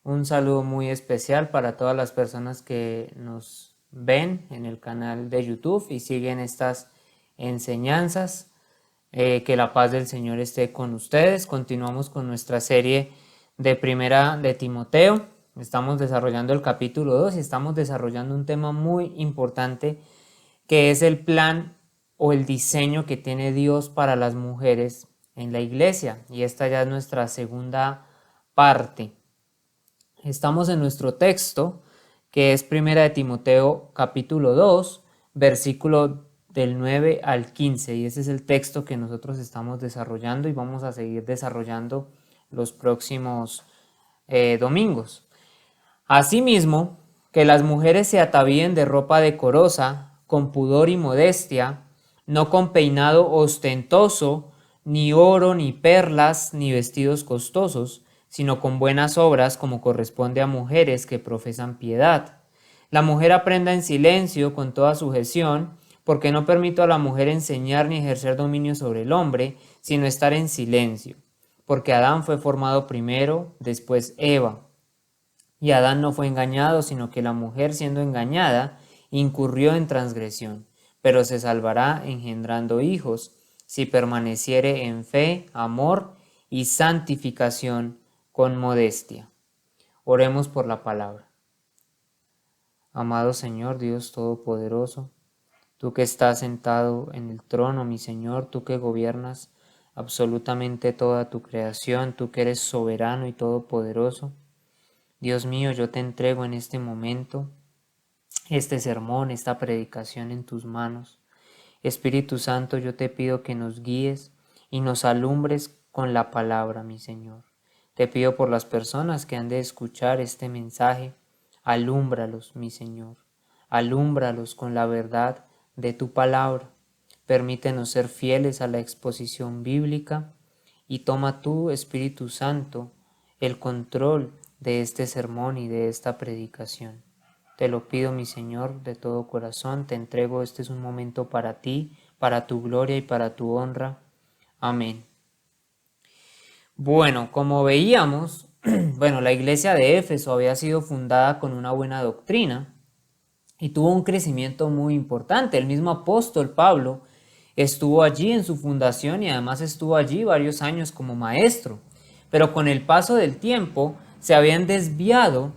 Un saludo muy especial para todas las personas que nos ven en el canal de YouTube y siguen estas enseñanzas. Que la paz del Señor esté con ustedes. Continuamos con nuestra serie de Primera de Timoteo. Estamos desarrollando el capítulo 2 y estamos desarrollando un tema muy importante que es el plan o el diseño que tiene Dios para las mujeres en la iglesia. Y esta ya es nuestra segunda parte. Estamos en nuestro texto, que es Primera de Timoteo capítulo 2, versículo del 9 al 15, y ese es el texto que nosotros estamos desarrollando y vamos a seguir desarrollando los próximos domingos. Asimismo, que las mujeres se atavíen de ropa decorosa, con pudor y modestia, no con peinado ostentoso, ni oro, ni perlas, ni vestidos costosos, sino con buenas obras como corresponde a mujeres que profesan piedad. La mujer aprenda en silencio con toda sujeción, porque no permito a la mujer enseñar ni ejercer dominio sobre el hombre, sino estar en silencio. Porque Adán fue formado primero, después Eva. Y Adán no fue engañado, sino que la mujer, siendo engañada, incurrió en transgresión, pero se salvará engendrando hijos, si permaneciere en fe, amor y santificación con modestia. Oremos por la palabra. Amado Señor, Dios Todopoderoso, tú que estás sentado en el trono, mi Señor, tú que gobiernas absolutamente toda tu creación, tú que eres soberano y todopoderoso, Dios mío, yo te entrego en este momento este sermón, esta predicación en tus manos. Espíritu Santo, yo te pido que nos guíes y nos alumbres con la palabra, mi Señor. Te pido por las personas que han de escuchar este mensaje, alúmbralos, mi Señor. Alúmbralos con la verdad de tu palabra. Permítenos ser fieles a la exposición bíblica y toma tú, Espíritu Santo, el control de este sermón y de esta predicación. Te lo pido, mi Señor, de todo corazón. Te entrego, este es un momento para ti, para tu gloria y para tu honra. Amén. Bueno, como veíamos, la iglesia de Éfeso había sido fundada con una buena doctrina y tuvo un crecimiento muy importante. El mismo apóstol Pablo estuvo allí en su fundación y además estuvo allí varios años como maestro. Pero con el paso del tiempo se habían desviado,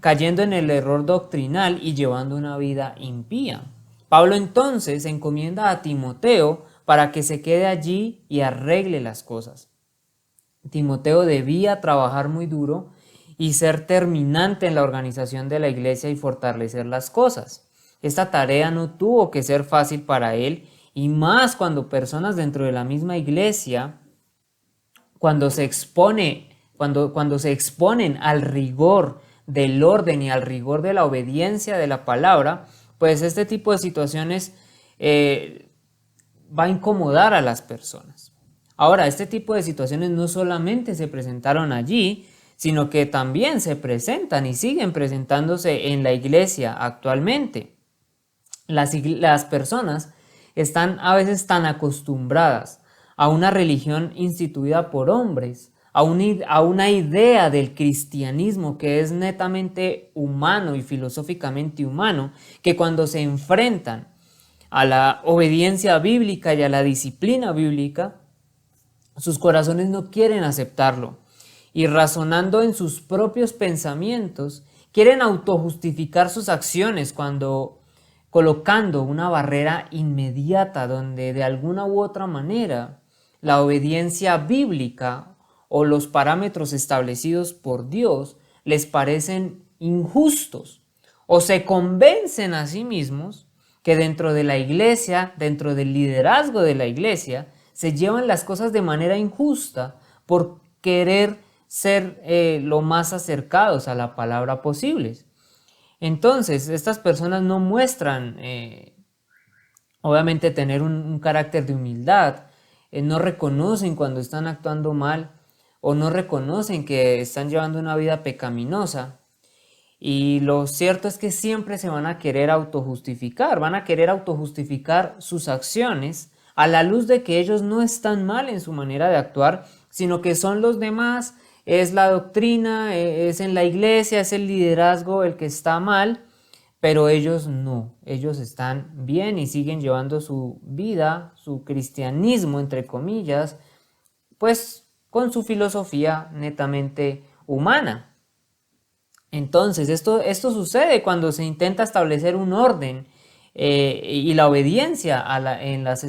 cayendo en el error doctrinal y llevando una vida impía. Pablo entonces encomienda a Timoteo para que se quede allí y arregle las cosas. Timoteo debía trabajar muy duro y ser terminante en la organización de la iglesia y fortalecer las cosas. Esta tarea no tuvo que ser fácil para él, y más cuando personas dentro de la misma iglesia, cuando se exponen al rigor del orden y al rigor de la obediencia de la palabra, pues este tipo de situaciones va a incomodar a las personas. Ahora, este tipo de situaciones no solamente se presentaron allí, sino que también se presentan y siguen presentándose en la iglesia actualmente. Las personas están a veces tan acostumbradas a una religión instituida por hombres, a una idea del cristianismo que es netamente humano y filosóficamente humano, que cuando se enfrentan a la obediencia bíblica y a la disciplina bíblica, sus corazones no quieren aceptarlo y, razonando en sus propios pensamientos, quieren autojustificar sus acciones colocando una barrera inmediata donde de alguna u otra manera la obediencia bíblica o los parámetros establecidos por Dios les parecen injustos, o se convencen a sí mismos que dentro de la iglesia, dentro del liderazgo de la iglesia, se llevan las cosas de manera injusta por querer ser lo más acercados a la palabra posibles. Entonces, estas personas no muestran, obviamente, tener un carácter de humildad, no reconocen cuando están actuando mal o no reconocen que están llevando una vida pecaminosa. Y lo cierto es que siempre se van a querer autojustificar, sus acciones a la luz de que ellos no están mal en su manera de actuar, sino que son los demás es la doctrina, es en la iglesia, es el liderazgo el que está mal, pero ellos no, ellos están bien y siguen llevando su vida, su cristianismo, entre comillas, pues con su filosofía netamente humana. Entonces, esto sucede cuando se intenta establecer un orden y la obediencia a las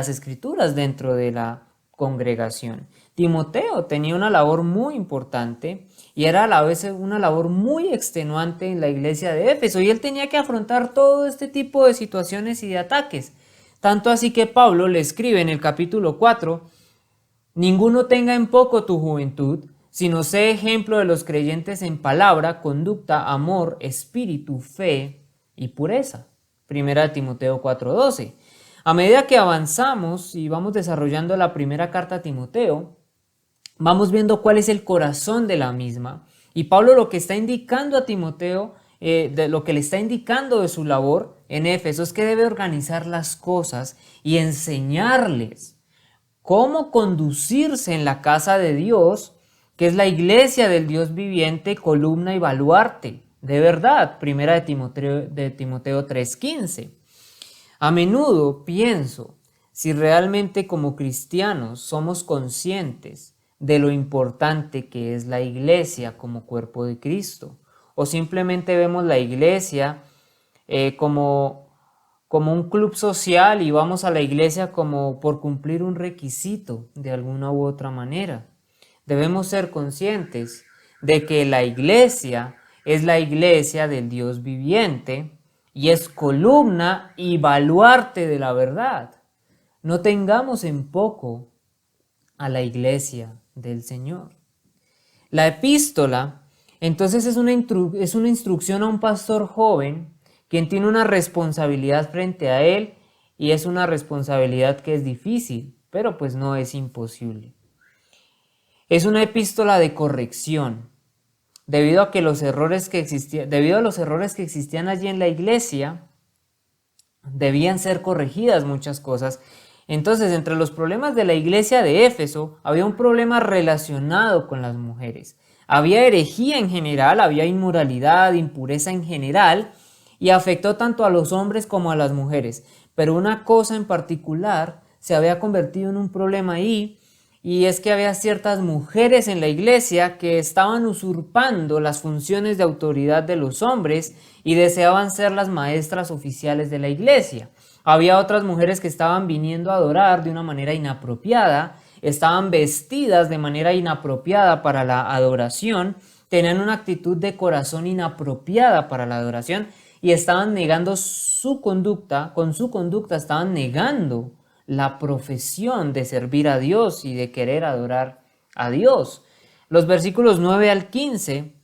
escrituras dentro de la congregación. Timoteo tenía una labor muy importante y era a la vez una labor muy extenuante en la iglesia de Éfeso, y él tenía que afrontar todo este tipo de situaciones y de ataques. Tanto así que Pablo le escribe en el capítulo 4: ninguno tenga en poco tu juventud, sino sé ejemplo de los creyentes en palabra, conducta, amor, espíritu, fe y pureza. Primera Timoteo 4:12. A medida que avanzamos y vamos desarrollando la primera carta a Timoteo, vamos viendo cuál es el corazón de la misma. Y Pablo lo que está indicando a Timoteo, de lo que le está indicando de su labor en Éfeso, es que debe organizar las cosas y enseñarles cómo conducirse en la casa de Dios, que es la iglesia del Dios viviente, columna y baluarte. De verdad, primera de Timoteo 3:15. A menudo pienso si realmente como cristianos somos conscientes de lo importante que es la iglesia como cuerpo de Cristo, o simplemente vemos la iglesia como un club social y vamos a la iglesia como por cumplir un requisito de alguna u otra manera. Debemos ser conscientes de que la iglesia es la iglesia del Dios viviente y es columna y baluarte de la verdad. No tengamos en poco a la iglesia del Señor. La epístola, entonces, es una instrucción a un pastor joven quien tiene una responsabilidad frente a él, y es una responsabilidad que es difícil, pero pues no es imposible. Es una epístola de corrección, debido a los errores que existían allí en la iglesia. Debían ser corregidas muchas cosas. Entonces, entre los problemas de la iglesia de Éfeso, había un problema relacionado con las mujeres. Había herejía en general, había inmoralidad, impureza en general, y afectó tanto a los hombres como a las mujeres. Pero una cosa en particular se había convertido en un problema ahí, y es que había ciertas mujeres en la iglesia que estaban usurpando las funciones de autoridad de los hombres y deseaban ser las maestras oficiales de la iglesia. Había otras mujeres que estaban viniendo a adorar de una manera inapropiada, estaban vestidas de manera inapropiada para la adoración, tenían una actitud de corazón inapropiada para la adoración y estaban negando su conducta, con su conducta estaban negando la profesión de servir a Dios y de querer adorar a Dios. Los versículos 9 al 15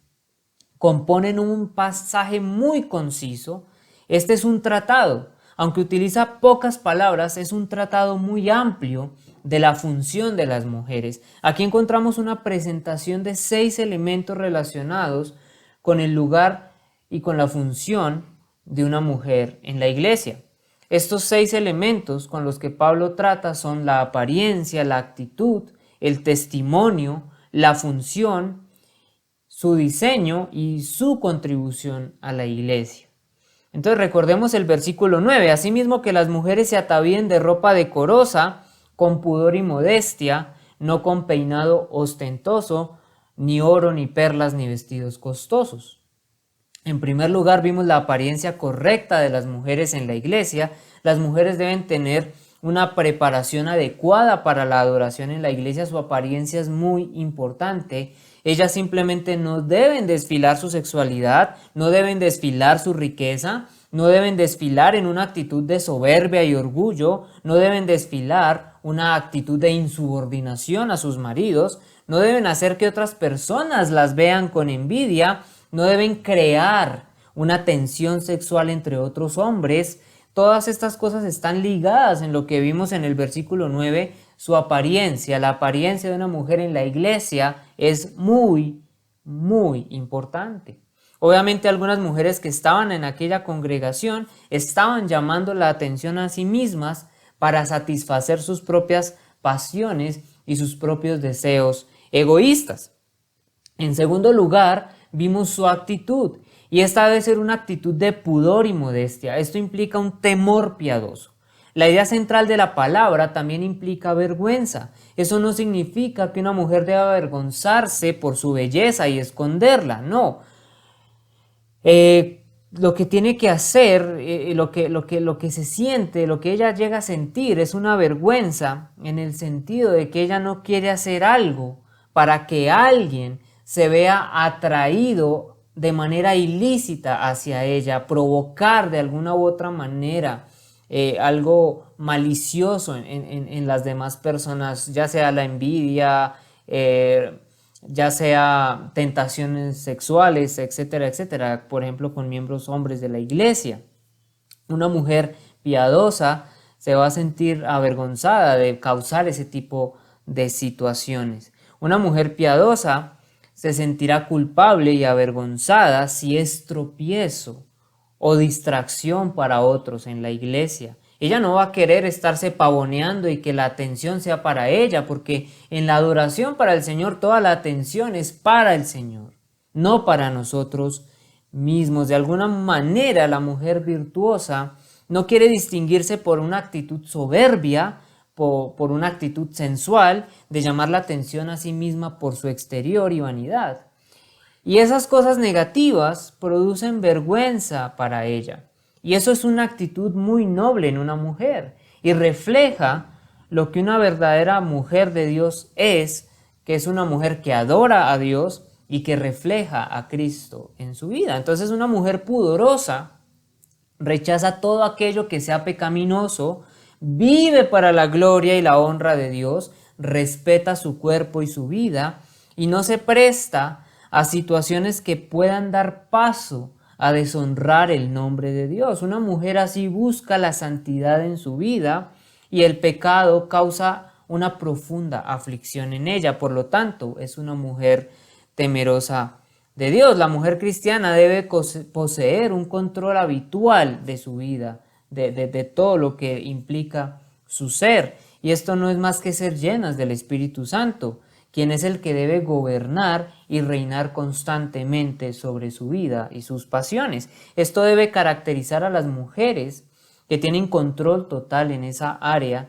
componen un pasaje muy conciso. Este es un tratado, aunque utiliza pocas palabras, es un tratado muy amplio de la función de las mujeres. Aquí encontramos una presentación de 6 elementos relacionados con el lugar y con la función de una mujer en la iglesia. Estos 6 elementos con los que Pablo trata son la apariencia, la actitud, el testimonio, la función, su diseño y su contribución a la iglesia. Entonces recordemos el versículo 9: asimismo que las mujeres se atavíen de ropa decorosa, con pudor y modestia, no con peinado ostentoso, ni oro, ni perlas, ni vestidos costosos. En primer lugar, vimos la apariencia correcta de las mujeres en la iglesia. Las mujeres deben tener una preparación adecuada para la adoración en la iglesia. Su apariencia es muy importante. Ellas simplemente no deben desfilar su sexualidad, no deben desfilar su riqueza, no deben desfilar en una actitud de soberbia y orgullo, no deben desfilar una actitud de insubordinación a sus maridos, no deben hacer que otras personas las vean con envidia, no deben crear una tensión sexual entre otros hombres. Todas estas cosas están ligadas en lo que vimos en el versículo 9, su apariencia. La apariencia de una mujer en la iglesia es muy, muy importante. Obviamente algunas mujeres que estaban en aquella congregación estaban llamando la atención a sí mismas para satisfacer sus propias pasiones y sus propios deseos egoístas. En segundo lugar, vimos su actitud, y esta debe ser una actitud de pudor y modestia. Esto implica un temor piadoso. La idea central de la palabra también implica vergüenza. Eso no significa que una mujer deba avergonzarse por su belleza y esconderla, no. Lo que tiene que hacer, lo que se siente, lo que ella llega a sentir es una vergüenza en el sentido de que ella no quiere hacer algo para que alguien se vea atraído de manera ilícita hacia ella, provocar de alguna u otra manera algo malicioso en las demás personas, ya sea la envidia, ya sea tentaciones sexuales, etcétera, etcétera, por ejemplo, con miembros hombres de la iglesia. Una mujer piadosa se va a sentir avergonzada de causar ese tipo de situaciones. Una mujer piadosa se sentirá culpable y avergonzada si es tropiezo o distracción para otros en la iglesia. Ella no va a querer estarse pavoneando y que la atención sea para ella, porque en la adoración para el Señor toda la atención es para el Señor, no para nosotros mismos. De alguna manera la mujer virtuosa no quiere distinguirse por una actitud soberbia, por una actitud sensual, de llamar la atención a sí misma por su exterior y vanidad. Y esas cosas negativas producen vergüenza para ella. Y eso es una actitud muy noble en una mujer y refleja lo que una verdadera mujer de Dios es, que es una mujer que adora a Dios y que refleja a Cristo en su vida. Entonces una mujer pudorosa rechaza todo aquello que sea pecaminoso, vive para la gloria y la honra de Dios, respeta su cuerpo y su vida y no se presta a situaciones que puedan dar paso a deshonrar el nombre de Dios. Una mujer así busca la santidad en su vida y el pecado causa una profunda aflicción en ella. Por lo tanto, es una mujer temerosa de Dios. La mujer cristiana debe poseer un control habitual de su vida, de todo lo que implica su ser. Y esto no es más que ser llenas del Espíritu Santo, quien es el que debe gobernar y reinar constantemente sobre su vida y sus pasiones. Esto debe caracterizar a las mujeres que tienen control total en esa área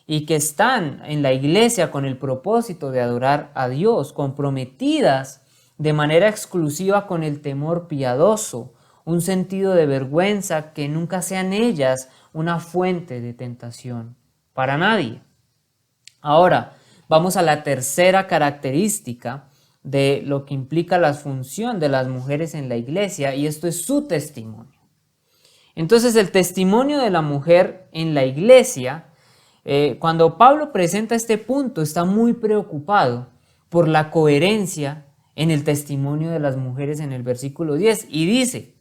y que están en la iglesia con el propósito de adorar a Dios, comprometidas de manera exclusiva con el temor piadoso, un sentido de vergüenza, que nunca sean ellas una fuente de tentación para nadie. Ahora, vamos a la tercera característica de lo que implica la función de las mujeres en la iglesia, y esto es su testimonio. Entonces, el testimonio de la mujer en la iglesia, cuando Pablo presenta este punto, está muy preocupado por la coherencia en el testimonio de las mujeres en el versículo 10, y dice: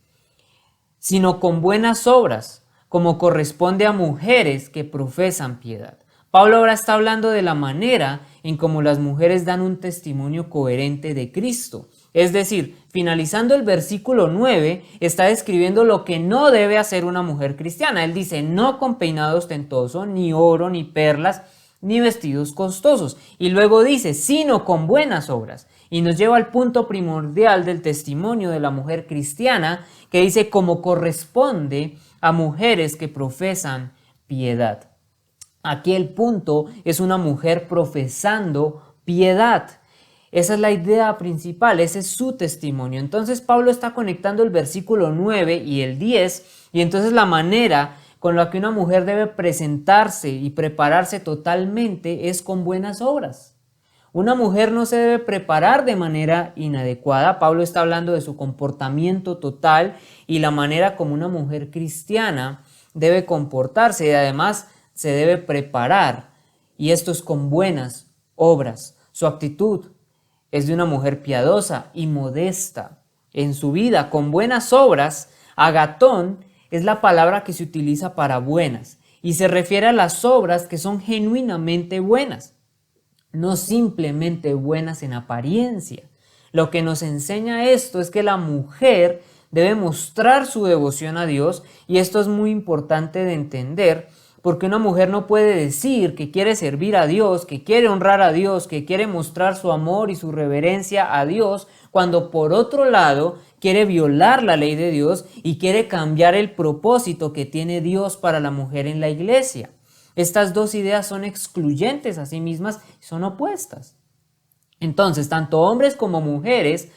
sino con buenas obras, como corresponde a mujeres que profesan piedad. Pablo ahora está hablando de la manera en cómo las mujeres dan un testimonio coherente de Cristo. Es decir, finalizando el versículo 9, está describiendo lo que no debe hacer una mujer cristiana. Él dice: no con peinado ostentoso, ni oro, ni perlas, ni vestidos costosos. Y luego dice: sino con buenas obras. Y nos lleva al punto primordial del testimonio de la mujer cristiana, que dice: como corresponde a mujeres que profesan piedad. Aquí el punto es una mujer profesando piedad. Esa es la idea principal, ese es su testimonio. Entonces Pablo está conectando el versículo 9 y el 10, y entonces la manera con la que una mujer debe presentarse y prepararse totalmente es con buenas obras. Una mujer no se debe preparar de manera inadecuada. Pablo está hablando de su comportamiento total y la manera como una mujer cristiana debe comportarse, y además se debe preparar, y esto es con buenas obras. Su actitud es de una mujer piadosa y modesta en su vida, con buenas obras. Agatón es la palabra que se utiliza para buenas y se refiere a las obras que son genuinamente buenas, no simplemente buenas en apariencia. Lo que nos enseña esto es que la mujer debe mostrar su devoción a Dios, y esto es muy importante de entender, porque una mujer no puede decir que quiere servir a Dios, que quiere honrar a Dios, que quiere mostrar su amor y su reverencia a Dios, cuando por otro lado quiere violar la ley de Dios y quiere cambiar el propósito que tiene Dios para la mujer en la iglesia. Estas dos ideas son excluyentes a sí mismas y son opuestas. Entonces, tanto hombres como mujeres,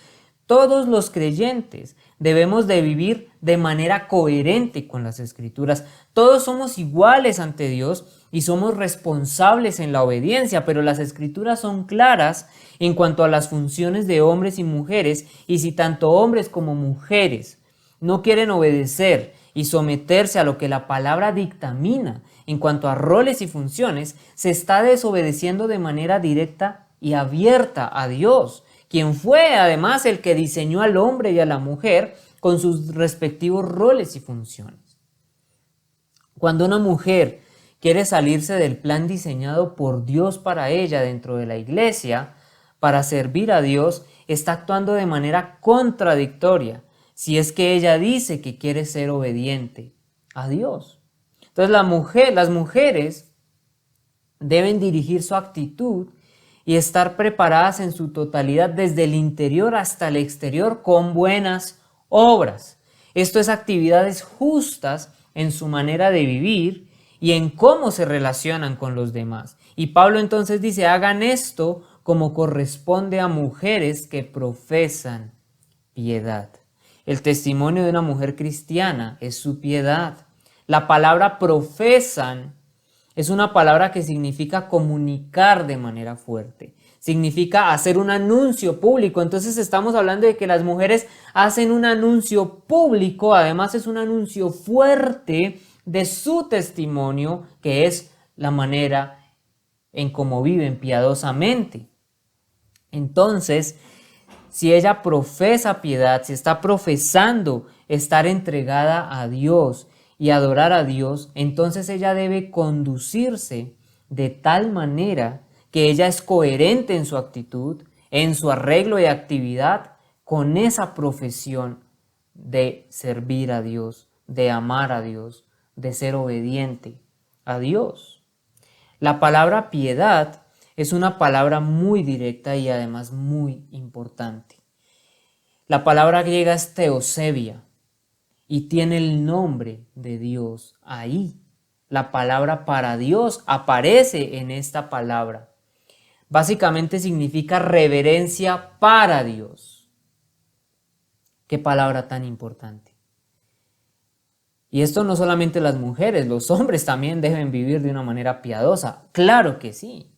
todos los creyentes debemos de vivir de manera coherente con las Escrituras. Todos somos iguales ante Dios y somos responsables en la obediencia, pero las Escrituras son claras en cuanto a las funciones de hombres y mujeres, y si tanto hombres como mujeres no quieren obedecer y someterse a lo que la palabra dictamina en cuanto a roles y funciones, se está desobedeciendo de manera directa y abierta a Dios, quien fue además el que diseñó al hombre y a la mujer con sus respectivos roles y funciones. Cuando una mujer quiere salirse del plan diseñado por Dios para ella dentro de la iglesia, para servir a Dios, está actuando de manera contradictoria, si es que ella dice que quiere ser obediente a Dios. Entonces las mujeres deben dirigir su actitud y estar preparadas en su totalidad desde el interior hasta el exterior con buenas obras. Esto es actividades justas en su manera de vivir y en cómo se relacionan con los demás. Y Pablo entonces dice, hagan esto como corresponde a mujeres que profesan piedad. El testimonio de una mujer cristiana es su piedad. La palabra profesan es una palabra que significa comunicar de manera fuerte, significa hacer un anuncio público. Entonces estamos hablando de que las mujeres hacen un anuncio público, además es un anuncio fuerte de su testimonio, que es la manera en cómo viven piadosamente. Entonces, si ella profesa piedad, si está profesando estar entregada a Dios y adorar a Dios, entonces ella debe conducirse de tal manera que ella es coherente en su actitud, en su arreglo y actividad con esa profesión de servir a Dios, de amar a Dios, de ser obediente a Dios. La palabra piedad es una palabra muy directa y además muy importante. La palabra griega es theosebia y tiene el nombre de Dios ahí. La palabra para Dios aparece en esta palabra. Básicamente significa reverencia para Dios. Qué palabra tan importante. Y esto no solamente las mujeres, los hombres también deben vivir de una manera piadosa. Claro que sí.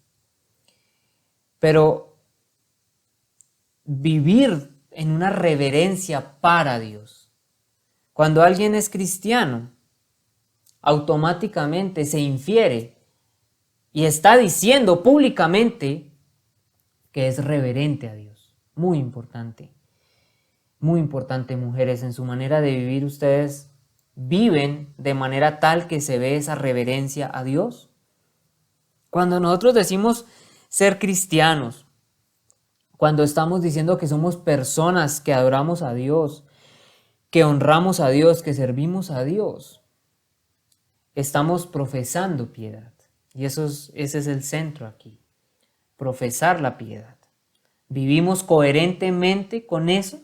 Pero vivir en una reverencia para Dios. Cuando alguien es cristiano, automáticamente se infiere y está diciendo públicamente que es reverente a Dios. Muy importante, mujeres, en su manera de vivir ustedes viven de manera tal que se ve esa reverencia a Dios. Cuando nosotros decimos ser cristianos, cuando estamos diciendo que somos personas que adoramos a Dios, que honramos a Dios, que servimos a Dios, estamos profesando piedad. Y ese es el centro aquí, profesar la piedad. ¿Vivimos coherentemente con eso?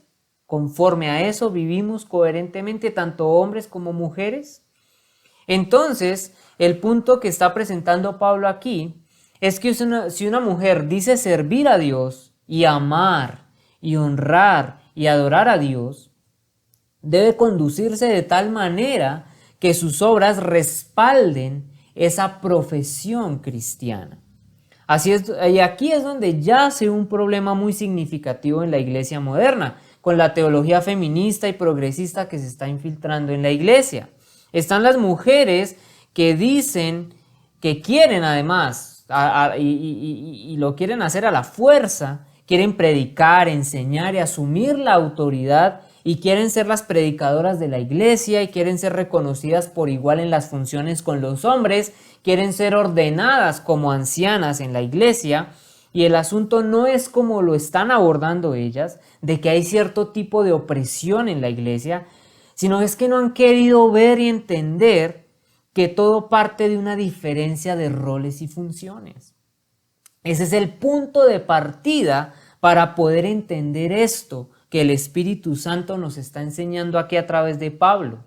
¿Conforme a eso vivimos coherentemente tanto hombres como mujeres? Entonces, el punto que está presentando Pablo aquí es que si una mujer dice servir a Dios y amar y honrar y adorar a Dios, debe conducirse de tal manera que sus obras respalden esa profesión cristiana. Así es, y aquí es donde yace un problema muy significativo en la iglesia moderna, con la teología feminista y progresista que se está infiltrando en la iglesia. Están las mujeres que dicen que quieren además, y lo quieren hacer a la fuerza, quieren predicar, enseñar y asumir la autoridad y quieren ser las predicadoras de la iglesia y quieren ser reconocidas por igual en las funciones con los hombres, quieren ser ordenadas como ancianas en la iglesia, y el asunto no es como lo están abordando ellas, de que hay cierto tipo de opresión en la iglesia, sino es que no han querido ver y entender que todo parte de una diferencia de roles y funciones. Ese es el punto de partida para poder entender esto que el Espíritu Santo nos está enseñando aquí a través de Pablo.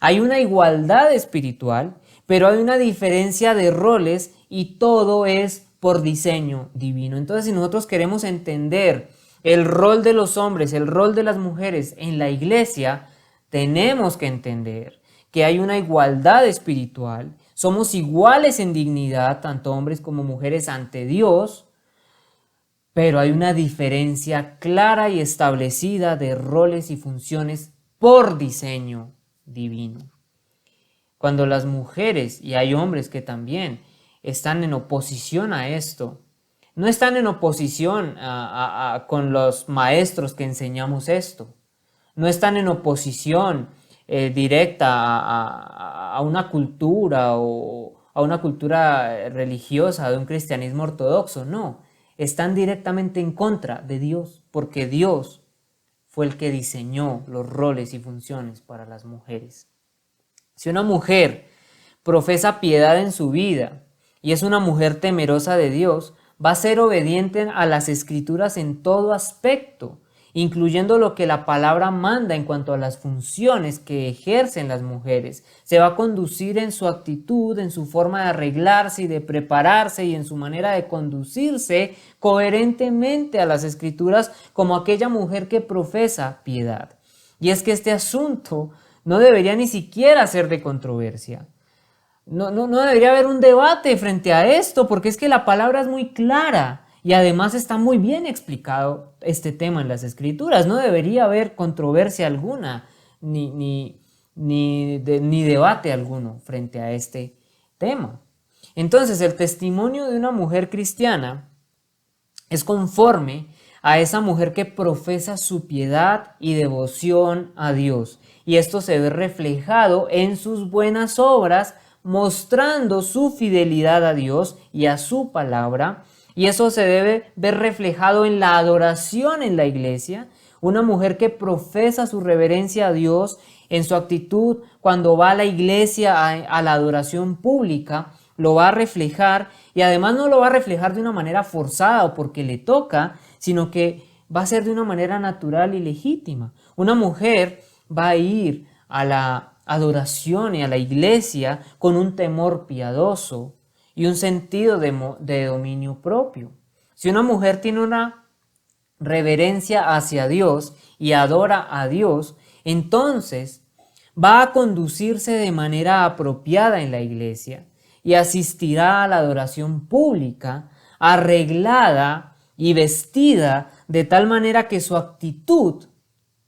Hay una igualdad espiritual, pero hay una diferencia de roles y todo es por diseño divino. Entonces, si nosotros queremos entender el rol de los hombres, el rol de las mujeres en la iglesia, tenemos que entender que hay una igualdad espiritual, somos iguales en dignidad, tanto hombres como mujeres ante Dios, pero hay una diferencia clara y establecida de roles y funciones por diseño divino. Cuando las mujeres, y hay hombres que también están en oposición a esto, no están en oposición con los maestros que enseñamos esto, no están en oposición directa a una cultura o a una cultura religiosa de un cristianismo ortodoxo, no, están directamente en contra de Dios, porque Dios fue el que diseñó los roles y funciones para las mujeres. Si una mujer profesa piedad en su vida y es una mujer temerosa de Dios, va a ser obediente a las Escrituras en todo aspecto, incluyendo lo que la palabra manda en cuanto a las funciones que ejercen las mujeres. Se va a conducir en su actitud, en su forma de arreglarse y de prepararse y en su manera de conducirse coherentemente a las Escrituras como aquella mujer que profesa piedad. Y es que este asunto no debería ni siquiera ser de controversia. No debería haber un debate frente a esto, porque es que la palabra es muy clara y además está muy bien explicado este tema en las Escrituras. No debería haber controversia alguna, ni debate alguno frente a este tema. Entonces, el testimonio de una mujer cristiana es conforme a esa mujer que profesa su piedad y devoción a Dios. Y esto se ve reflejado en sus buenas obras, mostrando su fidelidad a Dios y a su palabra. Y eso se debe ver reflejado en la adoración en la iglesia. Una mujer que profesa su reverencia a Dios en su actitud cuando va a la iglesia a la adoración pública, lo va a reflejar, y además no lo va a reflejar de una manera forzada o porque le toca, sino que va a ser de una manera natural y legítima. Una mujer va a ir a la adoración y a la iglesia con un temor piadoso y un sentido de dominio propio. Si una mujer tiene una reverencia hacia Dios y adora a Dios, entonces va a conducirse de manera apropiada en la iglesia y asistirá a la adoración pública, arreglada y vestida de tal manera que su actitud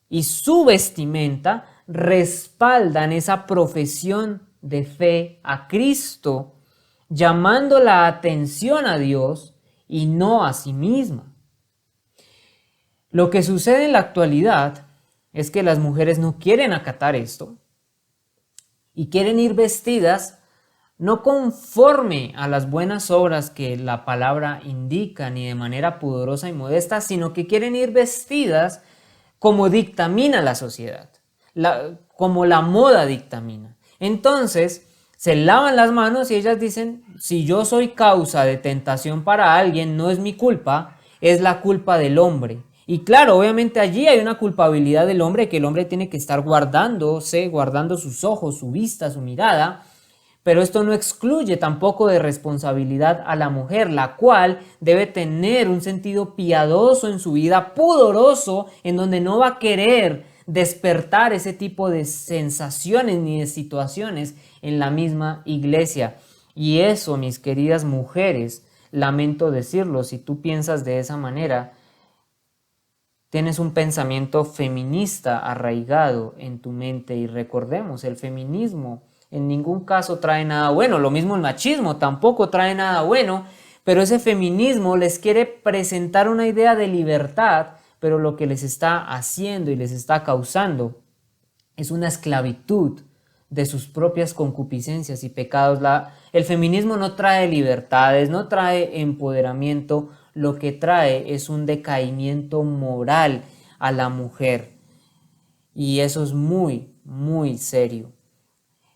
y su vestimenta respaldan esa profesión de fe a Cristo, llamando la atención a Dios y no a sí misma. Lo que sucede en la actualidad es que las mujeres no quieren acatar esto y quieren ir vestidas no conforme a las buenas obras que la palabra indica, ni de manera pudorosa y modesta, sino que quieren ir vestidas como dictamina la sociedad, como la moda dictamina. Entonces, se lavan las manos y ellas dicen, si yo soy causa de tentación para alguien, no es mi culpa, es la culpa del hombre. Y claro, obviamente allí hay una culpabilidad del hombre, que el hombre tiene que estar guardando sus ojos, su vista, su mirada. Pero esto no excluye tampoco de responsabilidad a la mujer, la cual debe tener un sentido piadoso en su vida, pudoroso, en donde no va a querer despertar ese tipo de sensaciones ni de situaciones en la misma iglesia. Y eso, mis queridas mujeres, lamento decirlo, si tú piensas de esa manera, tienes un pensamiento feminista arraigado en tu mente. Y recordemos, el feminismo en ningún caso trae nada bueno, lo mismo el machismo tampoco trae nada bueno, pero ese feminismo les quiere presentar una idea de libertad, pero lo que les está haciendo y les está causando es una esclavitud de sus propias concupiscencias y pecados. El feminismo no trae libertades, no trae empoderamiento, lo que trae es un decaimiento moral a la mujer, y eso es muy, muy serio.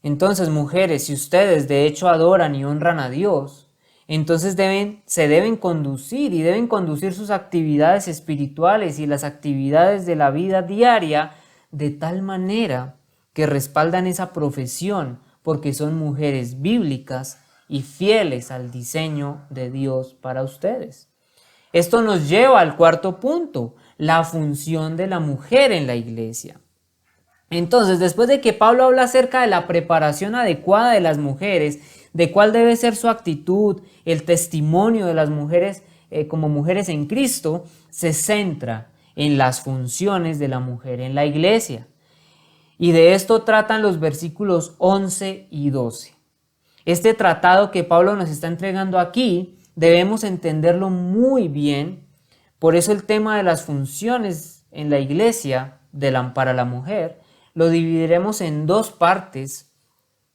Entonces, mujeres, si ustedes de hecho adoran y honran a Dios, entonces se deben conducir y deben conducir sus actividades espirituales y las actividades de la vida diaria de tal manera que respaldan esa profesión, porque son mujeres bíblicas y fieles al diseño de Dios para ustedes. Esto nos lleva al cuarto punto, la función de la mujer en la iglesia. Entonces, después de que Pablo habla acerca de la preparación adecuada de las mujeres, de cuál debe ser su actitud, el testimonio de las mujeres como mujeres en Cristo, se centra en las funciones de la mujer en la iglesia. Y de esto tratan los versículos 11 y 12. Este tratado que Pablo nos está entregando aquí, debemos entenderlo muy bien. Por eso el tema de las funciones en la iglesia para la mujer lo dividiremos en dos partes,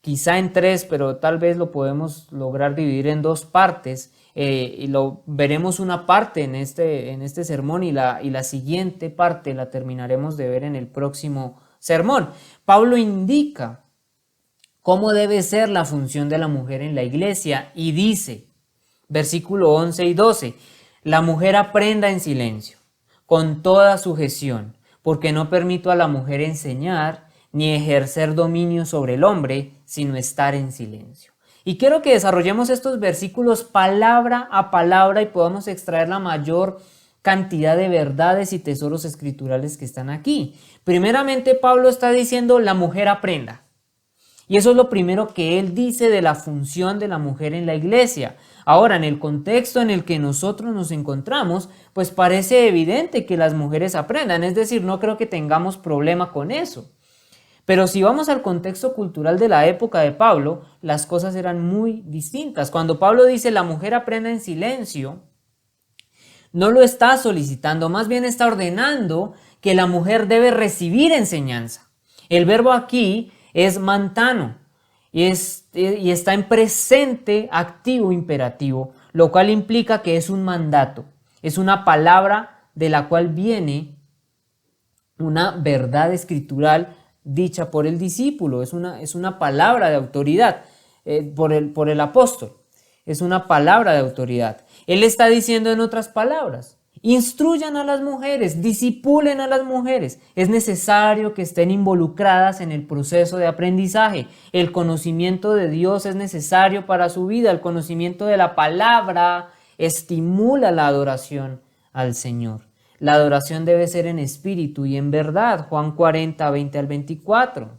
quizá en tres, pero tal vez lo podemos lograr dividir en dos partes. Y lo veremos una parte en este sermón y la siguiente parte la terminaremos de ver en el próximo sermón. Pablo indica cómo debe ser la función de la mujer en la iglesia y dice, versículo 11 y 12, la mujer aprenda en silencio, con toda sujeción, porque no permito a la mujer enseñar ni ejercer dominio sobre el hombre, sino estar en silencio. Y quiero que desarrollemos estos versículos palabra a palabra y podamos extraer la mayor cantidad de verdades y tesoros escriturales que están aquí. Primeramente, Pablo está diciendo la mujer aprenda. Y eso es lo primero que él dice de la función de la mujer en la iglesia. Ahora, en el contexto en el que nosotros nos encontramos, pues parece evidente que las mujeres aprendan. Es decir, no creo que tengamos problema con eso. Pero si vamos al contexto cultural de la época de Pablo, las cosas eran muy distintas. Cuando Pablo dice la mujer aprenda en silencio, no lo está solicitando, más bien está ordenando que la mujer debe recibir enseñanza. El verbo aquí es mantano y está en presente activo imperativo, lo cual implica que es un mandato, es una palabra de la cual viene una verdad escritural dicha por el discípulo, es una palabra de autoridad por el apóstol, es una palabra de autoridad. Él está diciendo en otras palabras, instruyan a las mujeres, disipulen a las mujeres. Es necesario que estén involucradas en el proceso de aprendizaje. El conocimiento de Dios es necesario para su vida. El conocimiento de la palabra estimula la adoración al Señor. La adoración debe ser en espíritu y en verdad. Juan 40, 20 al 24.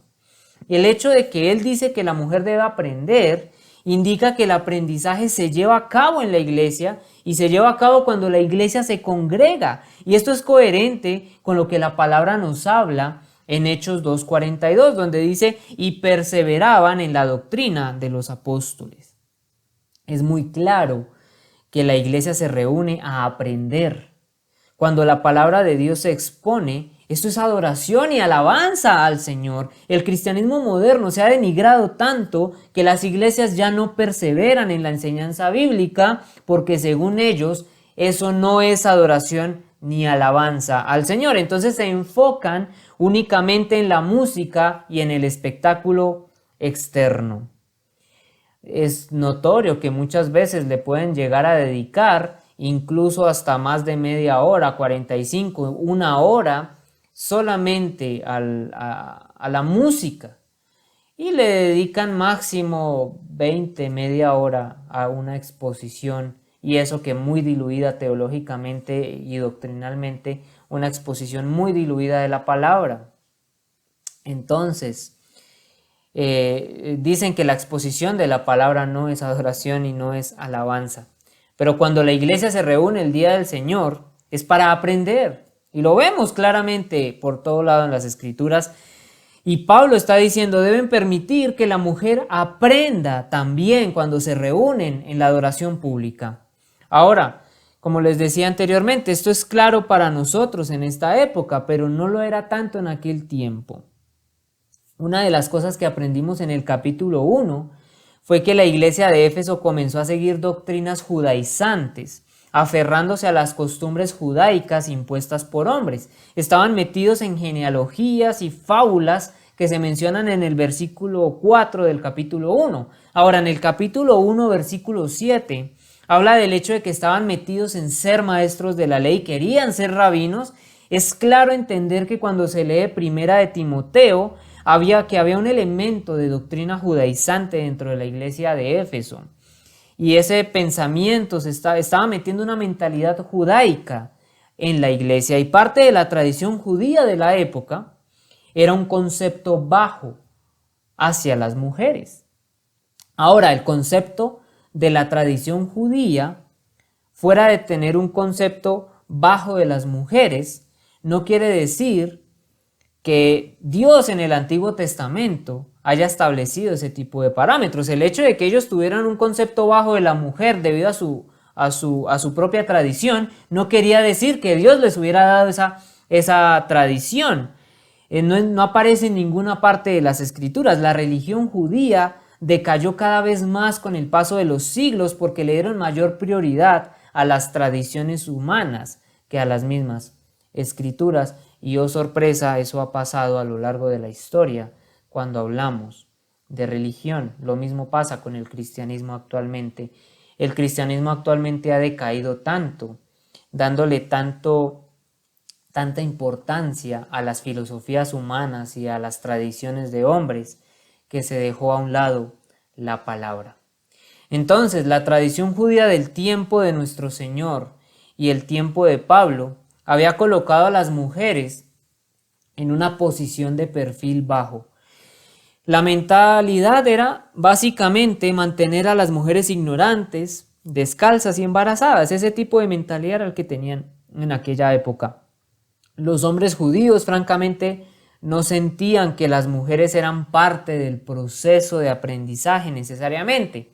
El hecho de que él dice que la mujer debe aprender indica que el aprendizaje se lleva a cabo en la iglesia y se lleva a cabo cuando la iglesia se congrega. Y esto es coherente con lo que la palabra nos habla en Hechos 2:42, donde dice, y perseveraban en la doctrina de los apóstoles. Es muy claro que la iglesia se reúne a aprender. Cuando la palabra de Dios se expone, esto es adoración y alabanza al Señor. El cristianismo moderno se ha denigrado tanto que las iglesias ya no perseveran en la enseñanza bíblica porque según ellos eso no es adoración ni alabanza al Señor. Entonces se enfocan únicamente en la música y en el espectáculo externo. Es notorio que muchas veces le pueden llegar a dedicar incluso hasta más de media hora, 45, una hora, solamente a la música y le dedican máximo 20, media hora a una exposición, y eso que muy diluida teológicamente y doctrinalmente, una exposición muy diluida de la palabra. Entonces, dicen que la exposición de la palabra no es adoración y no es alabanza. Pero cuando la iglesia se reúne el día del Señor, es para aprender. Y lo vemos claramente por todo lado en las escrituras. Y Pablo está diciendo, deben permitir que la mujer aprenda también cuando se reúnen en la adoración pública. Ahora, como les decía anteriormente, esto es claro para nosotros en esta época, pero no lo era tanto en aquel tiempo. Una de las cosas que aprendimos en el capítulo 1 fue que la iglesia de Éfeso comenzó a seguir doctrinas judaizantes, aferrándose a las costumbres judaicas impuestas por hombres. Estaban metidos en genealogías y fábulas que se mencionan en el versículo 4 del capítulo 1. Ahora, en el capítulo 1, versículo 7, habla del hecho de que estaban metidos en ser maestros de la ley, querían ser rabinos. Es claro entender que cuando se lee Primera de Timoteo, había un elemento de doctrina judaizante dentro de la iglesia de Éfeso. Y ese pensamiento estaba metiendo una mentalidad judaica en la iglesia. Y parte de la tradición judía de la época era un concepto bajo hacia las mujeres. Ahora, el concepto de la tradición judía, fuera de tener un concepto bajo de las mujeres, no quiere decir que Dios en el Antiguo Testamento haya establecido ese tipo de parámetros. El hecho de que ellos tuvieran un concepto bajo de la mujer debido a su propia tradición, no quería decir que Dios les hubiera dado esa tradición. No aparece en ninguna parte de las Escrituras. La religión judía decayó cada vez más con el paso de los siglos porque le dieron mayor prioridad a las tradiciones humanas que a las mismas Escrituras. Y oh sorpresa, eso ha pasado a lo largo de la historia cuando hablamos de religión. Lo mismo pasa con el cristianismo actualmente. El cristianismo actualmente ha decaído tanto, dándole tanta importancia a las filosofías humanas y a las tradiciones de hombres, que se dejó a un lado la palabra. Entonces, la tradición judía del tiempo de nuestro Señor y el tiempo de Pablo había colocado a las mujeres en una posición de perfil bajo. La mentalidad era básicamente mantener a las mujeres ignorantes, descalzas y embarazadas. Ese tipo de mentalidad era el que tenían en aquella época. Los hombres judíos, francamente, no sentían que las mujeres eran parte del proceso de aprendizaje necesariamente.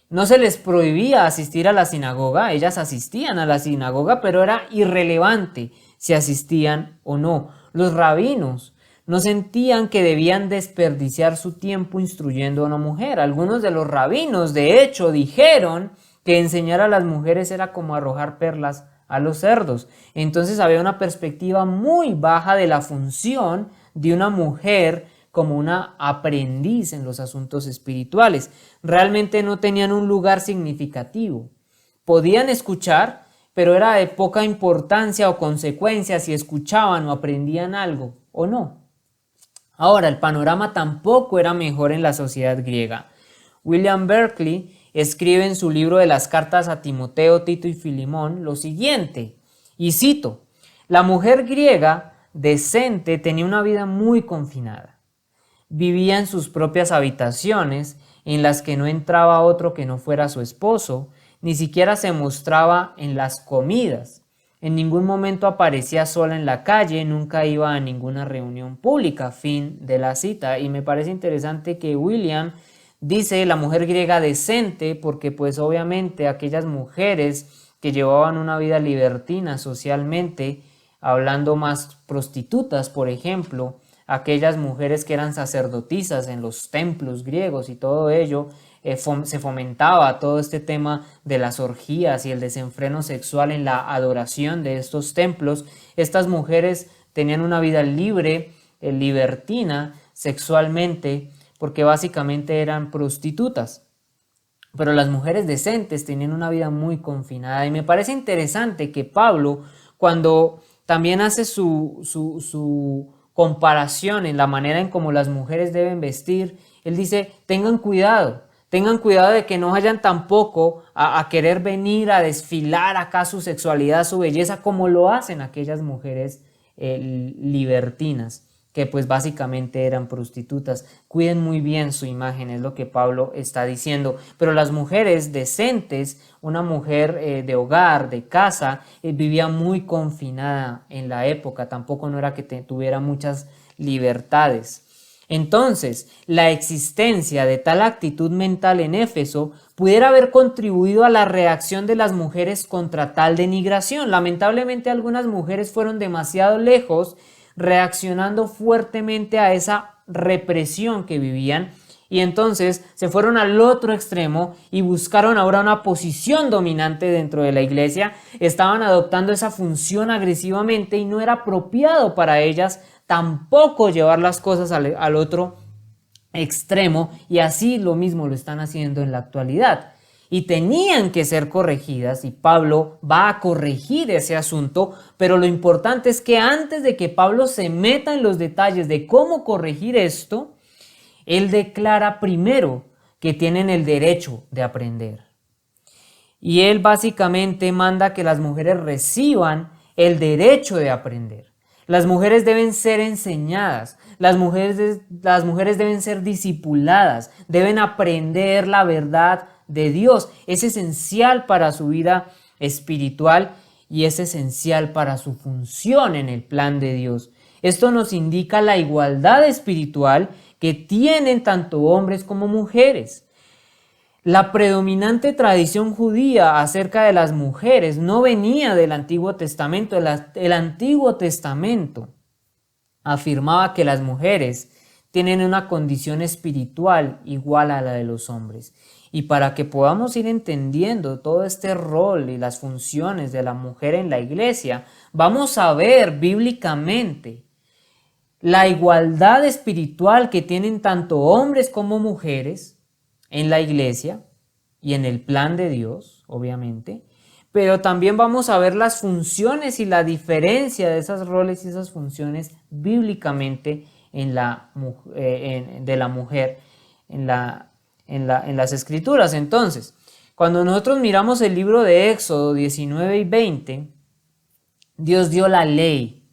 No se les prohibía asistir a la sinagoga, ellas asistían a la sinagoga, pero era irrelevante si asistían o no. Los rabinos no sentían que debían desperdiciar su tiempo instruyendo a una mujer. Algunos de los rabinos, de hecho, dijeron que enseñar a las mujeres era como arrojar perlas a los cerdos. Entonces había una perspectiva muy baja de la función de una mujer como una aprendiz en los asuntos espirituales. Realmente no tenían un lugar significativo. Podían escuchar, pero era de poca importancia o consecuencia si escuchaban o aprendían algo o no. Ahora, el panorama tampoco era mejor en la sociedad griega. William Berkeley escribe en su libro de las cartas a Timoteo, Tito y Filemón lo siguiente, y cito: la mujer griega decente tenía una vida muy confinada. Vivía en sus propias habitaciones, en las que no entraba otro que no fuera su esposo, ni siquiera se mostraba en las comidas. En ningún momento aparecía sola en la calle, nunca iba a ninguna reunión pública. Fin de la cita. Y me parece interesante que William dice la mujer griega decente, porque pues obviamente aquellas mujeres que llevaban una vida libertina socialmente, hablando más prostitutas, por ejemplo, aquellas mujeres que eran sacerdotisas en los templos griegos y todo ello, se fomentaba todo este tema de las orgías y el desenfreno sexual en la adoración de estos templos. Estas mujeres tenían una vida libre, libertina sexualmente, porque básicamente eran prostitutas. Pero las mujeres decentes tenían una vida muy confinada. Y me parece interesante que Pablo, cuando también hace su comparación en la manera en cómo las mujeres deben vestir, él dice: tengan cuidado de que no vayan tampoco a querer venir a desfilar acá su sexualidad, su belleza, como lo hacen aquellas mujeres libertinas, que pues básicamente eran prostitutas. Cuiden muy bien su imagen, es lo que Pablo está diciendo. Pero las mujeres decentes, una mujer de hogar, de casa, vivía muy confinada en la época, tampoco no era que tuviera muchas libertades. Entonces, la existencia de tal actitud mental en Éfeso pudiera haber contribuido a la reacción de las mujeres contra tal denigración. Lamentablemente, algunas mujeres fueron demasiado lejos, reaccionando fuertemente a esa represión que vivían, y entonces se fueron al otro extremo y buscaron ahora una posición dominante dentro de la iglesia. Estaban adoptando esa función agresivamente y no era apropiado para ellas tampoco llevar las cosas al otro extremo, y así lo mismo lo están haciendo en la actualidad. Y tenían que ser corregidas, y Pablo va a corregir ese asunto, pero lo importante es que antes de que Pablo se meta en los detalles de cómo corregir esto, él declara primero que tienen el derecho de aprender. Y él básicamente manda que las mujeres reciban el derecho de aprender. Las mujeres deben ser enseñadas, las mujeres deben ser discipuladas, deben aprender la verdad de Dios. Es esencial para su vida espiritual y es esencial para su función en el plan de Dios. Esto nos indica la igualdad espiritual que tienen tanto hombres como mujeres. La predominante tradición judía acerca de las mujeres no venía del Antiguo Testamento. El Antiguo Testamento afirmaba que las mujeres tienen una condición espiritual igual a la de los hombres. Y para que podamos ir entendiendo todo este rol y las funciones de la mujer en la iglesia, vamos a ver bíblicamente la igualdad espiritual que tienen tanto hombres como mujeres en la iglesia y en el plan de Dios, obviamente, pero también vamos a ver las funciones y la diferencia de esos roles y esas funciones bíblicamente de la mujer en las Escrituras. Entonces, cuando nosotros miramos el libro de Éxodo 19 y 20, Dios dio la ley,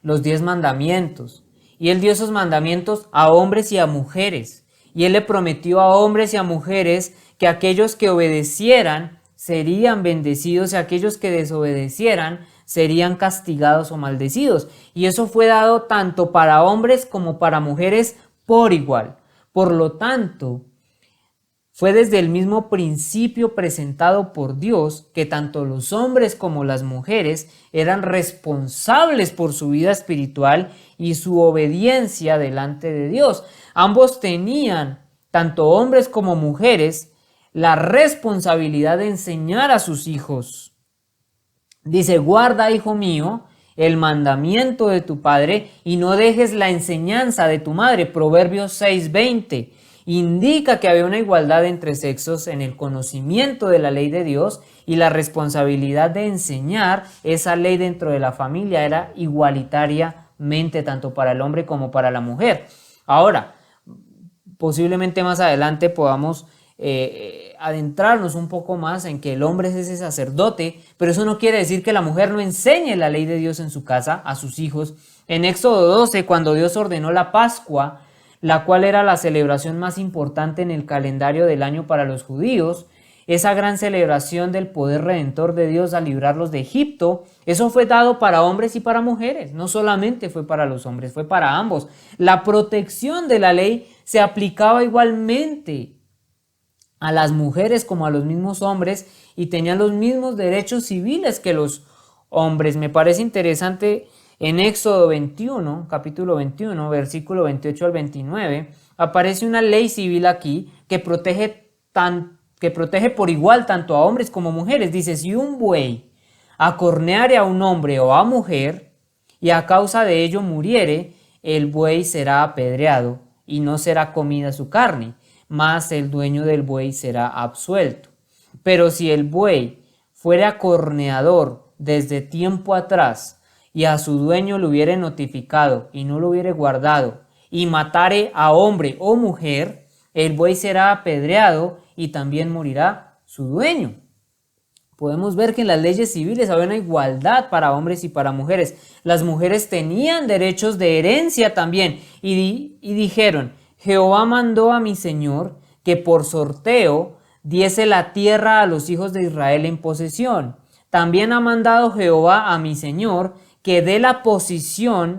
los 10 mandamientos, y Él dio esos mandamientos a hombres y a mujeres. Y Él le prometió a hombres y a mujeres que aquellos que obedecieran serían bendecidos y aquellos que desobedecieran serían castigados o maldecidos. Y eso fue dado tanto para hombres como para mujeres por igual. Por lo tanto, fue desde el mismo principio presentado por Dios que tanto los hombres como las mujeres eran responsables por su vida espiritual y su obediencia delante de Dios. Ambos tenían, tanto hombres como mujeres, la responsabilidad de enseñar a sus hijos. Dice: guarda, hijo mío, el mandamiento de tu padre y no dejes la enseñanza de tu madre. Proverbios 6:20. Indica que había una igualdad entre sexos en el conocimiento de la ley de Dios, y la responsabilidad de enseñar esa ley dentro de la familia era igualitariamente tanto para el hombre como para la mujer. Ahora, posiblemente más adelante podamos adentrarnos un poco más en que el hombre es ese sacerdote, pero eso no quiere decir que la mujer no enseñe la ley de Dios en su casa a sus hijos. En Éxodo 12, cuando Dios ordenó la Pascua, la cual era la celebración más importante en el calendario del año para los judíos, esa gran celebración del poder redentor de Dios al librarlos de Egipto, eso fue dado para hombres y para mujeres. No solamente fue para los hombres, fue para ambos. La protección de la ley se aplicaba igualmente a las mujeres como a los mismos hombres y tenían los mismos derechos civiles que los hombres. Me parece interesante. En Éxodo 21, capítulo 21, versículo 28 al 29, aparece una ley civil aquí que protege por igual tanto a hombres como mujeres. Dice: si un buey acorneare a un hombre o a mujer y a causa de ello muriere, el buey será apedreado y no será comida su carne, mas el dueño del buey será absuelto. Pero si el buey fuere acorneador desde tiempo atrás, y a su dueño lo hubiere notificado y no lo hubiere guardado, y matare a hombre o mujer, el buey será apedreado y también morirá su dueño. Podemos ver que en las leyes civiles había una igualdad para hombres y para mujeres. Las mujeres tenían derechos de herencia también, y dijeron: Jehová mandó a mi señor que por sorteo diese la tierra a los hijos de Israel en posesión. También ha mandado Jehová a mi señor que dé la posesión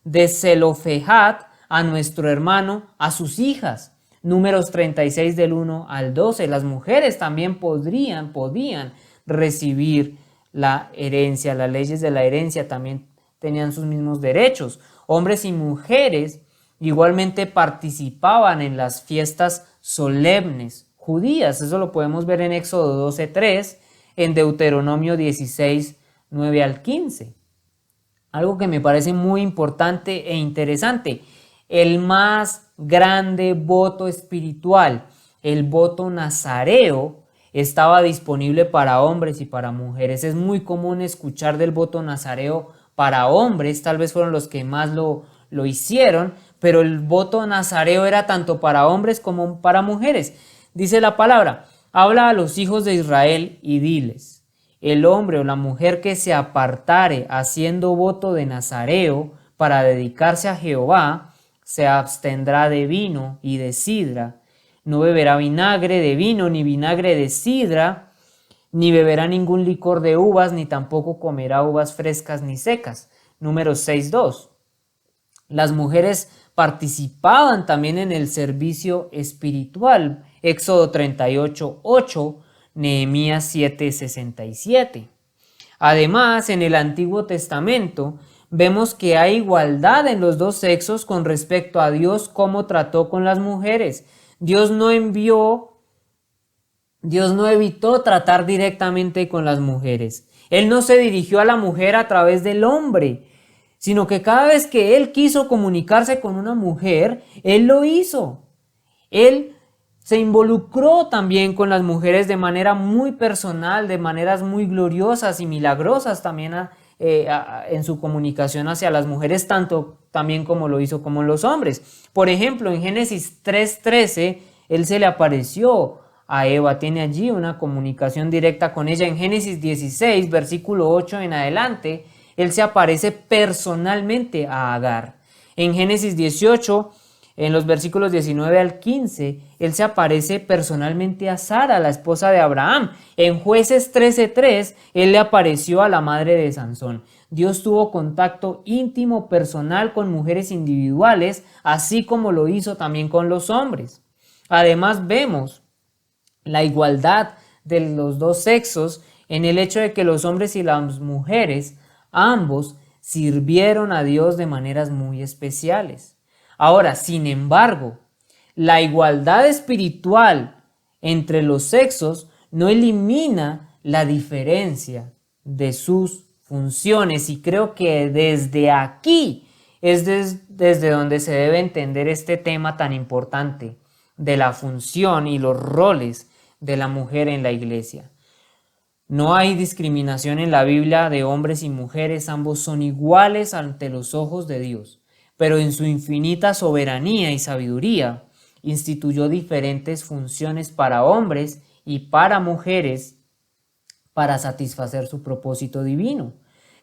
de Zelofehad a nuestro hermano, a sus hijas. Números 36 del 1 al 12. Las mujeres también podían recibir la herencia. Las leyes de la herencia también tenían sus mismos derechos. Hombres y mujeres igualmente participaban en las fiestas solemnes judías. Eso lo podemos ver en Éxodo 12:3, en Deuteronomio 16:9 al 15. algo que me parece muy importante e interesante. El más grande voto espiritual, el voto nazareo, estaba disponible para hombres y para mujeres. Es muy común escuchar del voto nazareo para hombres, tal vez fueron los que más lo hicieron, pero el voto nazareo era tanto para hombres como para mujeres. Dice la palabra: habla a los hijos de Israel y diles: el hombre o la mujer que se apartare haciendo voto de nazareo para dedicarse a Jehová, se abstendrá de vino y de sidra, no beberá vinagre de vino ni vinagre de sidra, ni beberá ningún licor de uvas, ni tampoco comerá uvas frescas ni secas. Números 6:2. Las mujeres participaban también en el servicio espiritual. Éxodo 38:8, Nehemías 7:67. Además, en el Antiguo Testamento vemos que hay igualdad en los dos sexos con respecto a Dios, cómo trató con las mujeres. Dios no evitó tratar directamente con las mujeres. Él no se dirigió a la mujer a través del hombre, sino que cada vez que Él quiso comunicarse con una mujer, Él lo hizo. Él se involucró también con las mujeres de manera muy personal, de maneras muy gloriosas y milagrosas también en su comunicación hacia las mujeres, tanto también como lo hizo con los hombres. Por ejemplo, en Génesis 3:13, Él se le apareció a Eva, tiene allí una comunicación directa con ella. En Génesis 16, versículo 8 en adelante, Él se aparece personalmente a Agar. En Génesis 18, en los versículos 19 al 15, Él se aparece personalmente a Sara, la esposa de Abraham. En Jueces 13:3, Él le apareció a la madre de Sansón. Dios tuvo contacto íntimo, personal con mujeres individuales, así como lo hizo también con los hombres. Además, vemos la igualdad de los dos sexos en el hecho de que los hombres y las mujeres, ambos, sirvieron a Dios de maneras muy especiales. Ahora, sin embargo, la igualdad espiritual entre los sexos no elimina la diferencia de sus funciones, y creo que desde aquí es desde donde se debe entender este tema tan importante de la función y los roles de la mujer en la iglesia. No hay discriminación en la Biblia de hombres y mujeres, ambos son iguales ante los ojos de Dios, pero en su infinita soberanía y sabiduría instituyó diferentes funciones para hombres y para mujeres para satisfacer su propósito divino.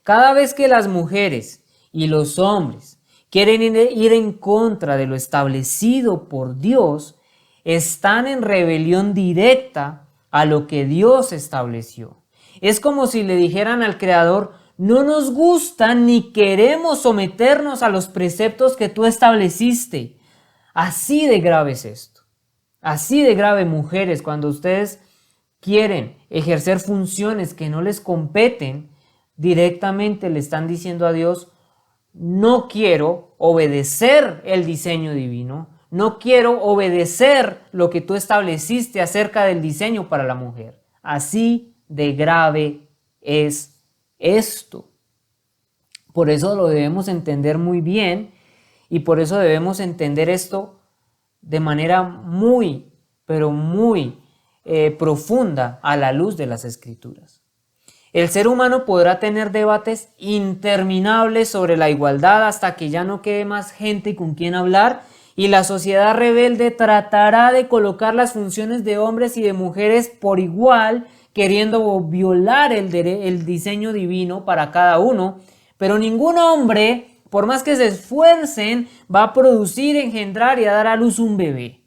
Cada vez que las mujeres y los hombres quieren ir en contra de lo establecido por Dios, están en rebelión directa a lo que Dios estableció. Es como si le dijeran al Creador: no nos gusta ni queremos someternos a los preceptos que tú estableciste. Así de grave es esto. Así de grave, mujeres, cuando ustedes quieren ejercer funciones que no les competen, directamente le están diciendo a Dios: no quiero obedecer el diseño divino, no quiero obedecer lo que tú estableciste acerca del diseño para la mujer. Así de grave es esto. Por eso lo debemos entender muy bien, y por eso debemos entender esto de manera muy, pero muy profunda a la luz de las Escrituras. El ser humano podrá tener debates interminables sobre la igualdad hasta que ya no quede más gente con quien hablar, y la sociedad rebelde tratará de colocar las funciones de hombres y de mujeres por igual, queriendo violar el diseño divino para cada uno, pero ningún hombre, por más que se esfuercen, va a producir, engendrar y a dar a luz un bebé.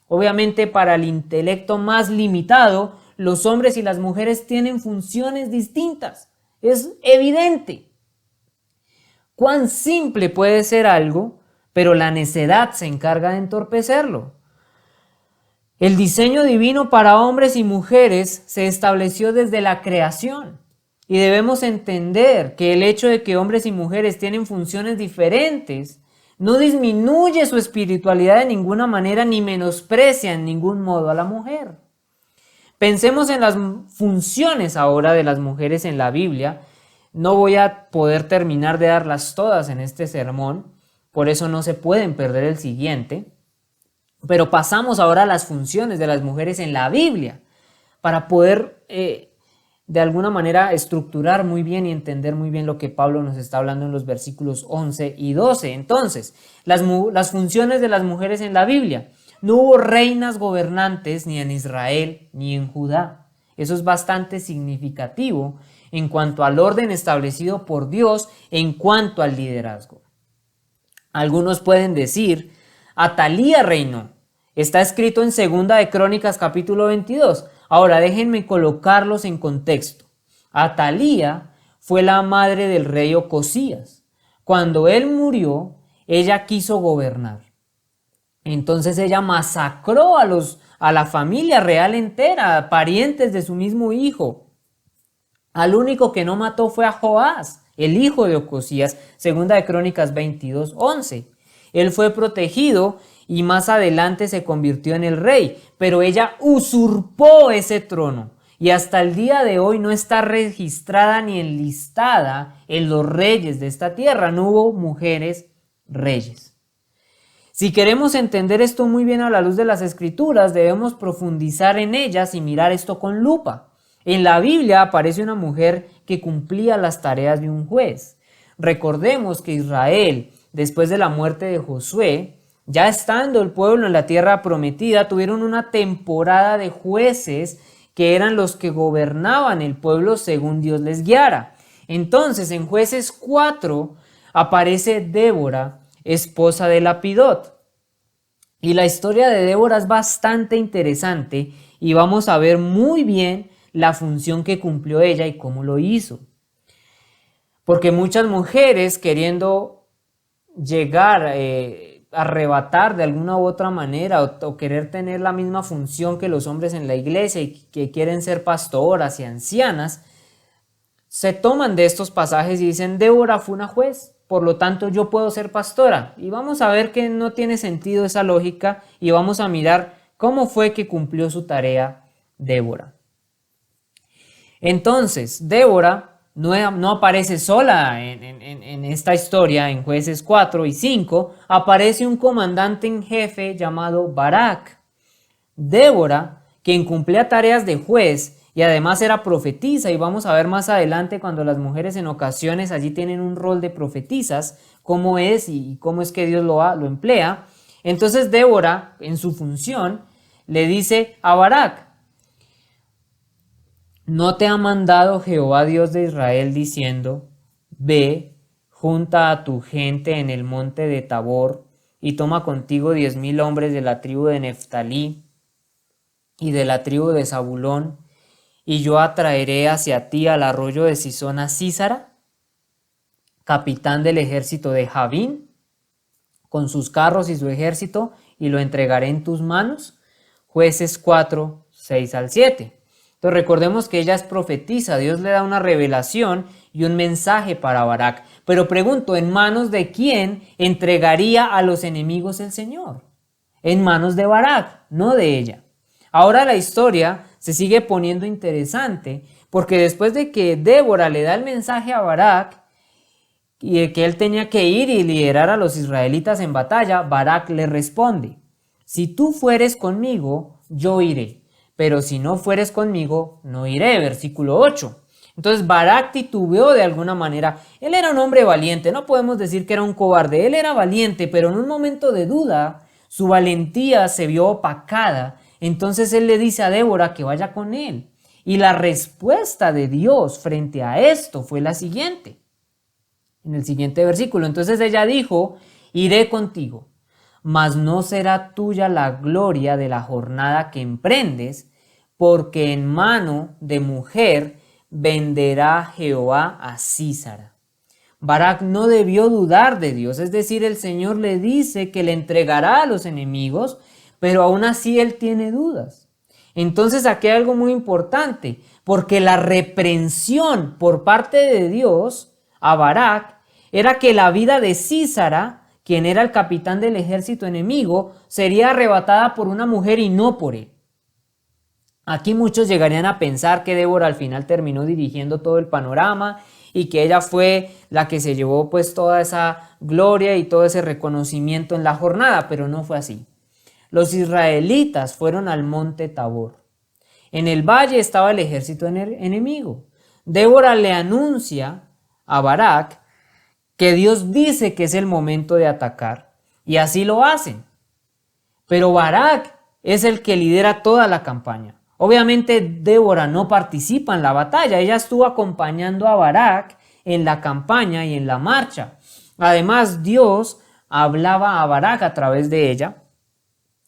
Obviamente, para el intelecto más limitado, los hombres y las mujeres tienen funciones distintas. Es evidente. Cuán simple puede ser algo, pero la necedad se encarga de entorpecerlo. El diseño divino para hombres y mujeres se estableció desde la creación, y debemos entender que el hecho de que hombres y mujeres tienen funciones diferentes no disminuye su espiritualidad de ninguna manera ni menosprecia en ningún modo a la mujer. Pensemos en las funciones ahora de las mujeres en la Biblia. No voy a poder terminar de darlas todas en este sermón, por eso no se pueden perder el siguiente. Pero pasamos ahora a las funciones de las mujeres en la Biblia, para poder de alguna manera estructurar muy bien y entender muy bien lo que Pablo nos está hablando en los versículos 11 y 12. Entonces, las funciones de las mujeres en la Biblia. No hubo reinas gobernantes ni en Israel ni en Judá. Eso es bastante significativo en cuanto al orden establecido por Dios en cuanto al liderazgo. Algunos pueden decir, Atalía reinó. Está escrito en 2 de Crónicas capítulo 22. Ahora déjenme colocarlos en contexto. Atalía fue la madre del rey Ocosías. Cuando él murió, ella quiso gobernar. Entonces ella masacró a la familia real entera, parientes de su mismo hijo. Al único que no mató fue a Joás, el hijo de Ocosías, 2 de Crónicas 22:11. Él fue protegido y más adelante se convirtió en el rey, pero ella usurpó ese trono y hasta el día de hoy no está registrada ni enlistada en los reyes de esta tierra. No hubo mujeres reyes. Si queremos entender esto muy bien a la luz de las Escrituras, debemos profundizar en ellas y mirar esto con lupa. En la Biblia aparece una mujer que cumplía las tareas de un juez. Recordemos que Israel, después de la muerte de Josué, ya estando el pueblo en la tierra prometida, tuvieron una temporada de jueces que eran los que gobernaban el pueblo según Dios les guiara. Entonces, en Jueces 4 aparece Débora, esposa de Lapidot. Y la historia de Débora es bastante interesante y vamos a ver muy bien la función que cumplió ella y cómo lo hizo. Porque muchas mujeres queriendo llegar arrebatar de alguna u otra manera o querer tener la misma función que los hombres en la iglesia y que quieren ser pastoras y ancianas, se toman de estos pasajes y dicen, Débora fue una juez, por lo tanto yo puedo ser pastora. Y vamos a ver que no tiene sentido esa lógica y vamos a mirar cómo fue que cumplió su tarea Débora. Entonces, Débora no aparece sola en esta historia. En Jueces 4 y 5 aparece un comandante en jefe llamado Barak. Débora, quien cumplía tareas de juez y además era profetisa, y vamos a ver más adelante cuando las mujeres en ocasiones allí tienen un rol de profetisas, cómo es y cómo es que Dios lo emplea. Entonces Débora, en su función, le dice a Barak, ¿no te ha mandado Jehová Dios de Israel diciendo, ve, junta a tu gente en el monte de Tabor y toma contigo 10,000 hombres de la tribu de Neftalí y de la tribu de Zabulón, y yo atraeré hacia ti al arroyo de Sisón a Sísara, capitán del ejército de Javín, con sus carros y su ejército, y lo entregaré en tus manos? Jueces 4, 6 al 7. Entonces recordemos que ella es profetisa, Dios le da una revelación y un mensaje para Barak. Pero pregunto, ¿en manos de quién entregaría a los enemigos el Señor? En manos de Barak, no de ella. Ahora la historia se sigue poniendo interesante porque después de que Débora le da el mensaje a Barak y de que él tenía que ir y liderar a los israelitas en batalla, Barak le responde, si tú fueres conmigo, yo iré. Pero si no fueres conmigo, no iré. Versículo 8. Entonces Barak titubeó de alguna manera. Él era un hombre valiente, no podemos decir que era un cobarde. Él era valiente, pero en un momento de duda, su valentía se vio opacada. Entonces él le dice a Débora que vaya con él. Y la respuesta de Dios frente a esto fue la siguiente. En el siguiente versículo. Entonces ella dijo, iré contigo, mas no será tuya la gloria de la jornada que emprendes, porque en mano de mujer venderá Jehová a Sísara. Barak no debió dudar de Dios, es decir, el Señor le dice que le entregará a los enemigos, pero aún así él tiene dudas. Entonces aquí hay algo muy importante, porque la reprensión por parte de Dios a Barak era que la vida de Sísara, quien era el capitán del ejército enemigo, sería arrebatada por una mujer y no por él. Aquí muchos llegarían a pensar que Débora al final terminó dirigiendo todo el panorama y que ella fue la que se llevó pues toda esa gloria y todo ese reconocimiento en la jornada, pero no fue así. Los israelitas fueron al monte Tabor. En el valle estaba el ejército enemigo. Débora le anuncia a Barak que Dios dice que es el momento de atacar, y así lo hacen. Pero Barak es el que lidera toda la campaña. Obviamente Débora no participa en la batalla, ella estuvo acompañando a Barak en la campaña y en la marcha. Además, Dios hablaba a Barak a través de ella.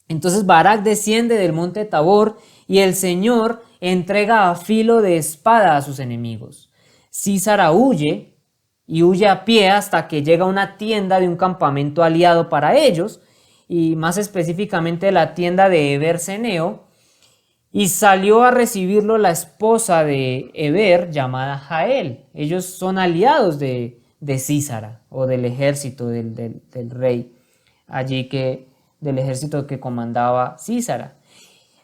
Entonces Barak desciende del monte Tabor y el Señor entrega a filo de espada a sus enemigos. Sísara huye y huye a pie hasta que llega a una tienda de un campamento aliado para ellos, y más específicamente la tienda de Heber Ceneo, y salió a recibirlo la esposa de Heber llamada Jael. Ellos son aliados de Sísara o del ejército del rey allí, del ejército que comandaba Sísara.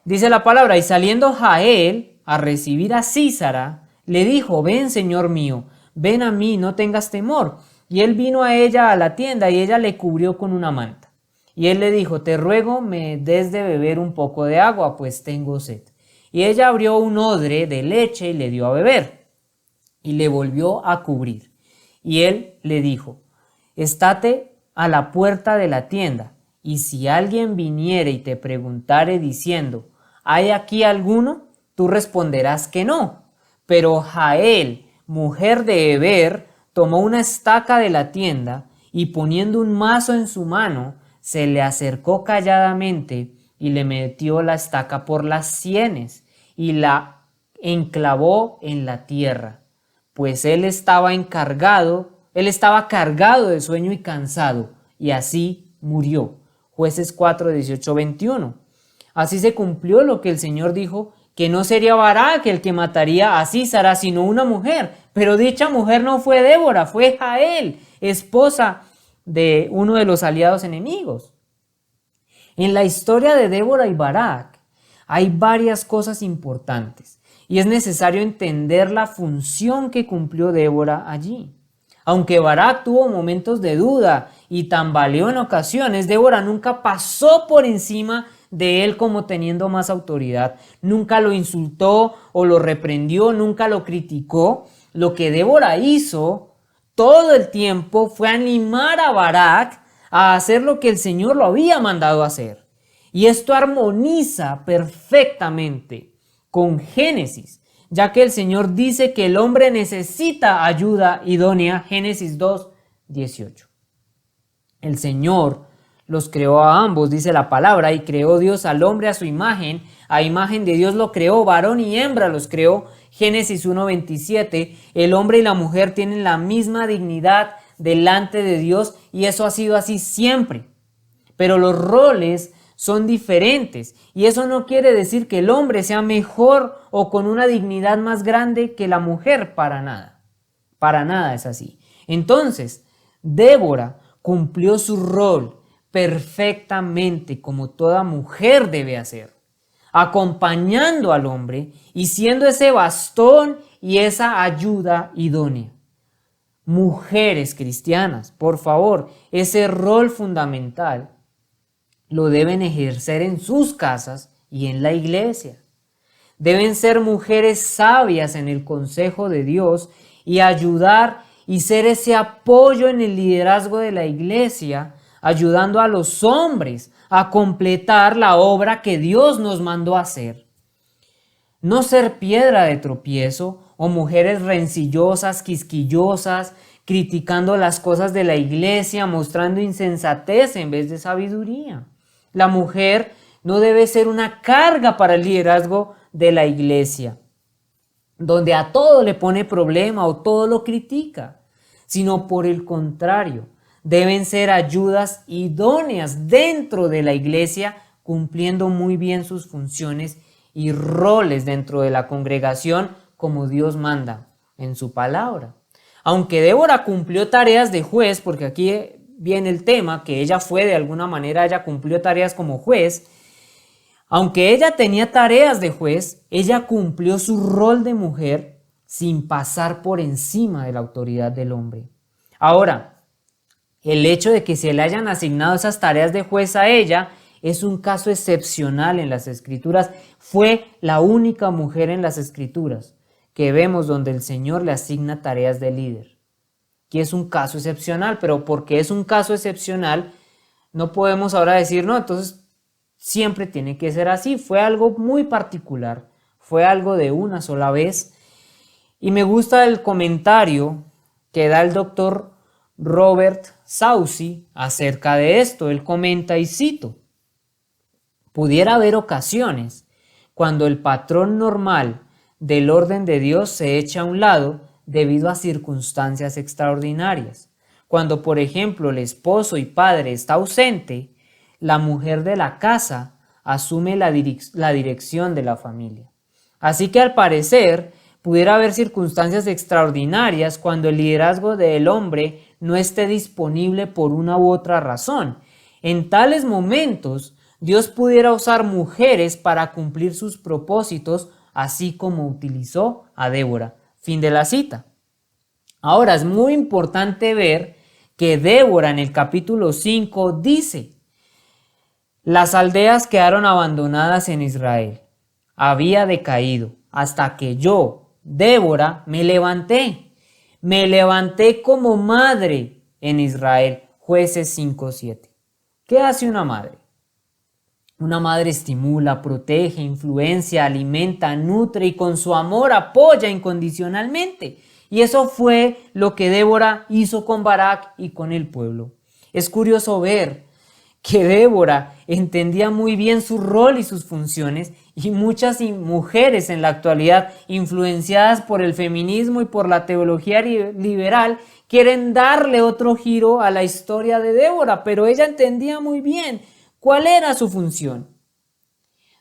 Dice la palabra, y saliendo Jael a recibir a Sísara, le dijo: ven, señor mío, ven a mí, no tengas temor. Y él vino a ella a la tienda y ella le cubrió con una manta. Y él le dijo: te ruego me des de beber un poco de agua, pues tengo sed. Y ella abrió un odre de leche y le dio a beber, y le volvió a cubrir. Y él le dijo: estate a la puerta de la tienda, y si alguien viniere y te preguntare diciendo: ¿hay aquí alguno? Tú responderás que no. Pero Jael, mujer de Heber, tomó una estaca de la tienda, y poniendo un mazo en su mano, se le acercó calladamente y le metió la estaca por las sienes y la enclavó en la tierra, pues él estaba cargado de sueño y cansado, y así murió. Jueces 4, 18, 21. Así se cumplió lo que el Señor dijo, que no sería Barak el que mataría a Sísara, sino una mujer. Pero dicha mujer no fue Débora, fue Jael, esposa de uno de los aliados enemigos. En la historia de Débora y Barak hay varias cosas importantes y es necesario entender la función que cumplió Débora allí. Aunque Barak tuvo momentos de duda y tambaleó en ocasiones, Débora nunca pasó por encima de él como teniendo más autoridad. Nunca lo insultó o lo reprendió, nunca lo criticó. Lo que Débora hizo todo el tiempo fue animar a Barak a hacer lo que el Señor lo había mandado hacer. Y esto armoniza perfectamente con Génesis, ya que el Señor dice que el hombre necesita ayuda idónea. Génesis 2, 18. El Señor los creó a ambos, dice la palabra, y creó Dios al hombre a su imagen. A imagen de Dios lo creó, varón y hembra los creó. Génesis 1:27, el hombre y la mujer tienen la misma dignidad delante de Dios, y eso ha sido así siempre. Pero los roles son diferentes, y eso no quiere decir que el hombre sea mejor o con una dignidad más grande que la mujer, para nada es así. Entonces, Débora cumplió su rol perfectamente, como toda mujer debe hacer, acompañando al hombre y siendo ese bastón y esa ayuda idónea. Mujeres cristianas, por favor, ese rol fundamental lo deben ejercer en sus casas y en la iglesia. Deben ser mujeres sabias en el consejo de Dios y ayudar y ser ese apoyo en el liderazgo de la iglesia, ayudando a los hombres a completar la obra que Dios nos mandó a hacer. No ser piedra de tropiezo o mujeres rencillosas, quisquillosas, criticando las cosas de la iglesia, mostrando insensatez en vez de sabiduría. La mujer no debe ser una carga para el liderazgo de la iglesia, donde a todo le pone problema o todo lo critica, sino por el contrario, deben ser ayudas idóneas dentro de la iglesia, cumpliendo muy bien sus funciones y roles dentro de la congregación como Dios manda en su palabra. Aunque Débora cumplió tareas de juez, porque aquí viene el tema, que ella fue de alguna manera, ella cumplió tareas como juez. Aunque ella tenía tareas de juez, ella cumplió su rol de mujer sin pasar por encima de la autoridad del hombre. Ahora, el hecho de que se le hayan asignado esas tareas de juez a ella es un caso excepcional en las Escrituras. Fue la única mujer en las Escrituras que vemos donde el Señor le asigna tareas de líder. Y es un caso excepcional, pero porque es un caso excepcional, no podemos ahora decir, no, entonces siempre tiene que ser así. Fue algo muy particular, fue algo de una sola vez. Y me gusta el comentario que da el doctor Robert Saucy acerca de esto. Él comenta, y cito: pudiera haber ocasiones cuando el patrón normal del orden de Dios se echa a un lado debido a circunstancias extraordinarias. Cuando, por ejemplo, el esposo y padre está ausente, la mujer de la casa asume la dirección de la familia. Así que al parecer, pudiera haber circunstancias extraordinarias cuando el liderazgo del hombre no esté disponible por una u otra razón. En tales momentos, Dios pudiera usar mujeres para cumplir sus propósitos, así como utilizó a Débora. Fin de la cita. Ahora, es muy importante ver que Débora en el capítulo 5 dice: las aldeas quedaron abandonadas en Israel. Había decaído hasta que yo, Débora, me levanté. Me levanté como madre en Israel. Jueces 5:7. ¿Qué hace una madre? Una madre estimula, protege, influencia, alimenta, nutre y con su amor apoya incondicionalmente. Y eso fue lo que Débora hizo con Barak y con el pueblo. Es curioso ver que Débora entendía muy bien su rol y sus funciones, y muchas mujeres en la actualidad, influenciadas por el feminismo y por la teología liberal, quieren darle otro giro a la historia de Débora, pero ella entendía muy bien cuál era su función.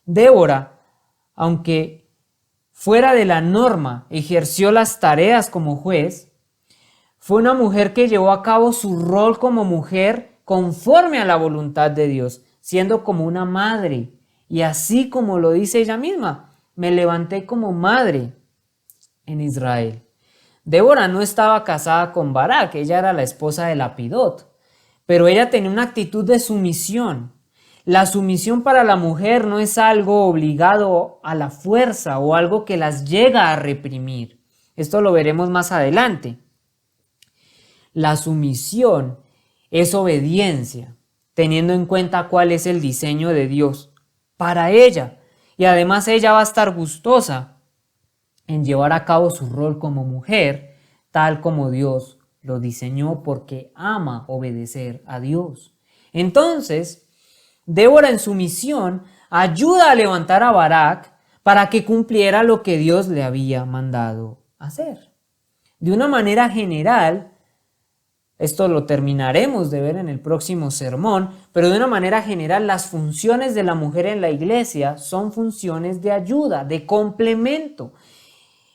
Débora, aunque fuera de la norma, ejerció las tareas como juez, fue una mujer que llevó a cabo su rol como mujer conforme a la voluntad de Dios, siendo como una madre. Y así como lo dice ella misma, me levanté como madre en Israel. Débora no estaba casada con Barak, ella era la esposa de Lapidot, pero ella tenía una actitud de sumisión. La sumisión para la mujer no es algo obligado a la fuerza o algo que las llega a reprimir. Esto lo veremos más adelante. La sumisión es obediencia, teniendo en cuenta cuál es el diseño de Dios para ella. Y además ella va a estar gustosa en llevar a cabo su rol como mujer, tal como Dios lo diseñó, porque ama obedecer a Dios. Entonces, Débora en su misión ayuda a levantar a Barak para que cumpliera lo que Dios le había mandado hacer. De una manera general, esto lo terminaremos de ver en el próximo sermón, pero de una manera general las funciones de la mujer en la iglesia son funciones de ayuda, de complemento.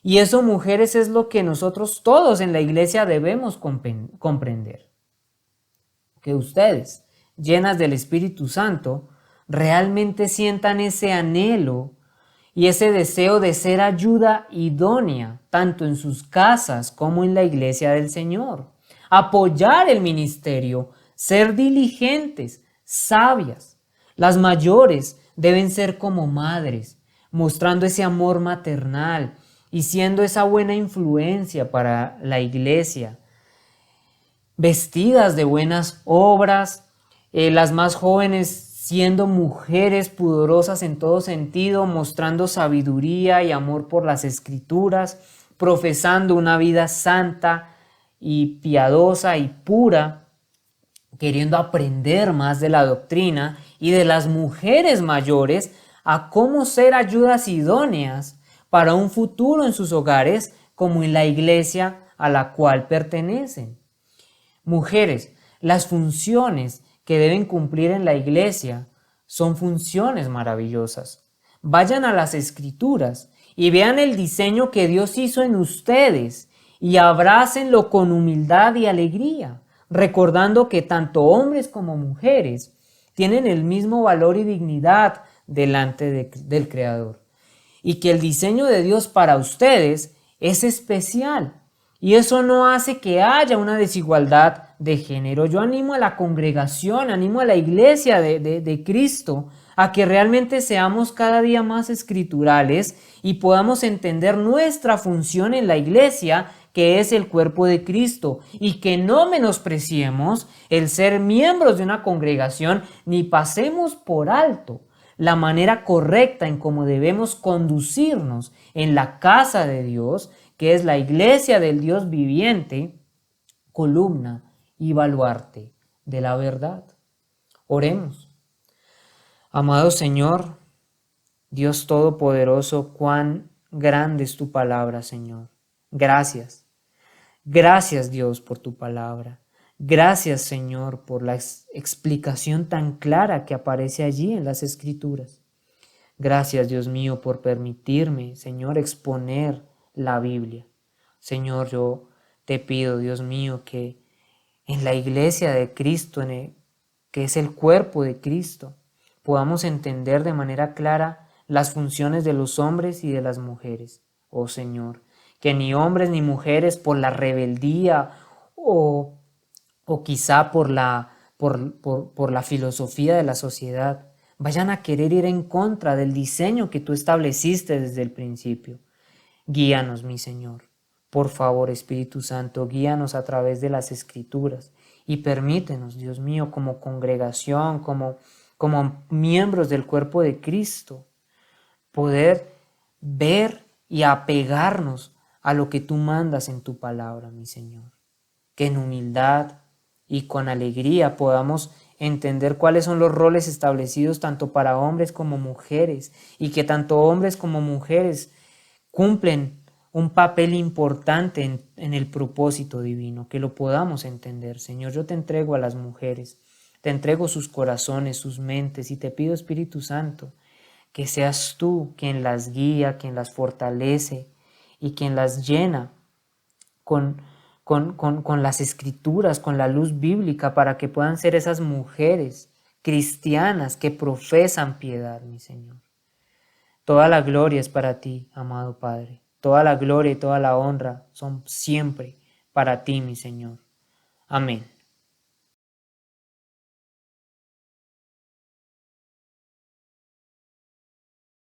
Y eso, mujeres, es lo que nosotros todos en la iglesia debemos comprender. Que ustedes, llenas del Espíritu Santo, realmente sientan ese anhelo y ese deseo de ser ayuda idónea, tanto en sus casas como en la iglesia del Señor. Apoyar el ministerio, ser diligentes, sabias. Las mayores deben ser como madres, mostrando ese amor maternal y siendo esa buena influencia para la iglesia. Vestidas de buenas obras, las más jóvenes siendo mujeres pudorosas en todo sentido, mostrando sabiduría y amor por las Escrituras, profesando una vida santa y piadosa y pura, queriendo aprender más de la doctrina, y de las mujeres mayores a cómo ser ayudas idóneas para un futuro en sus hogares como en la iglesia a la cual pertenecen. Mujeres, las funciones que deben cumplir en la iglesia son funciones maravillosas. Vayan a las Escrituras y vean el diseño que Dios hizo en ustedes y abrácenlo con humildad y alegría, recordando que tanto hombres como mujeres tienen el mismo valor y dignidad delante del Creador, y que el diseño de Dios para ustedes es especial. Y eso no hace que haya una desigualdad de género. Yo animo a la congregación, animo a la iglesia de Cristo a que realmente seamos cada día más escriturales y podamos entender nuestra función en la iglesia, que es el cuerpo de Cristo, y que no menospreciemos el ser miembros de una congregación ni pasemos por alto la manera correcta en cómo debemos conducirnos en la casa de Dios, que es la iglesia del Dios viviente, columna y baluarte de la verdad. Oremos. Amado Señor, Dios Todopoderoso, cuán grande es tu palabra, Señor. Gracias. Gracias, Dios, por tu palabra. Gracias, Señor, por la explicación tan clara que aparece allí en las Escrituras. Gracias, Dios mío, por permitirme, Señor, exponer la Biblia. Señor, yo te pido, Dios mío, que en la iglesia de Cristo, que es el cuerpo de Cristo, podamos entender de manera clara las funciones de los hombres y de las mujeres. Oh Señor, que ni hombres ni mujeres por la rebeldía o quizá por la filosofía de la sociedad vayan a querer ir en contra del diseño que tú estableciste desde el principio. Guíanos, mi Señor. Por favor, Espíritu Santo, guíanos a través de las Escrituras y permítenos, Dios mío, como congregación, como miembros del cuerpo de Cristo, poder ver y apegarnos a lo que tú mandas en tu palabra, mi Señor. Que en humildad y con alegría podamos entender cuáles son los roles establecidos tanto para hombres como mujeres, y que tanto hombres como mujeres cumplen un papel importante en el propósito divino, que lo podamos entender. Señor, yo te entrego a las mujeres, te entrego sus corazones, sus mentes, y te pido, Espíritu Santo, que seas tú quien las guía, quien las fortalece y quien las llena con las Escrituras, con la luz bíblica, para que puedan ser esas mujeres cristianas que profesan piedad, mi Señor. Toda la gloria es para ti, amado Padre. Toda la gloria y toda la honra son siempre para ti, mi Señor. Amén.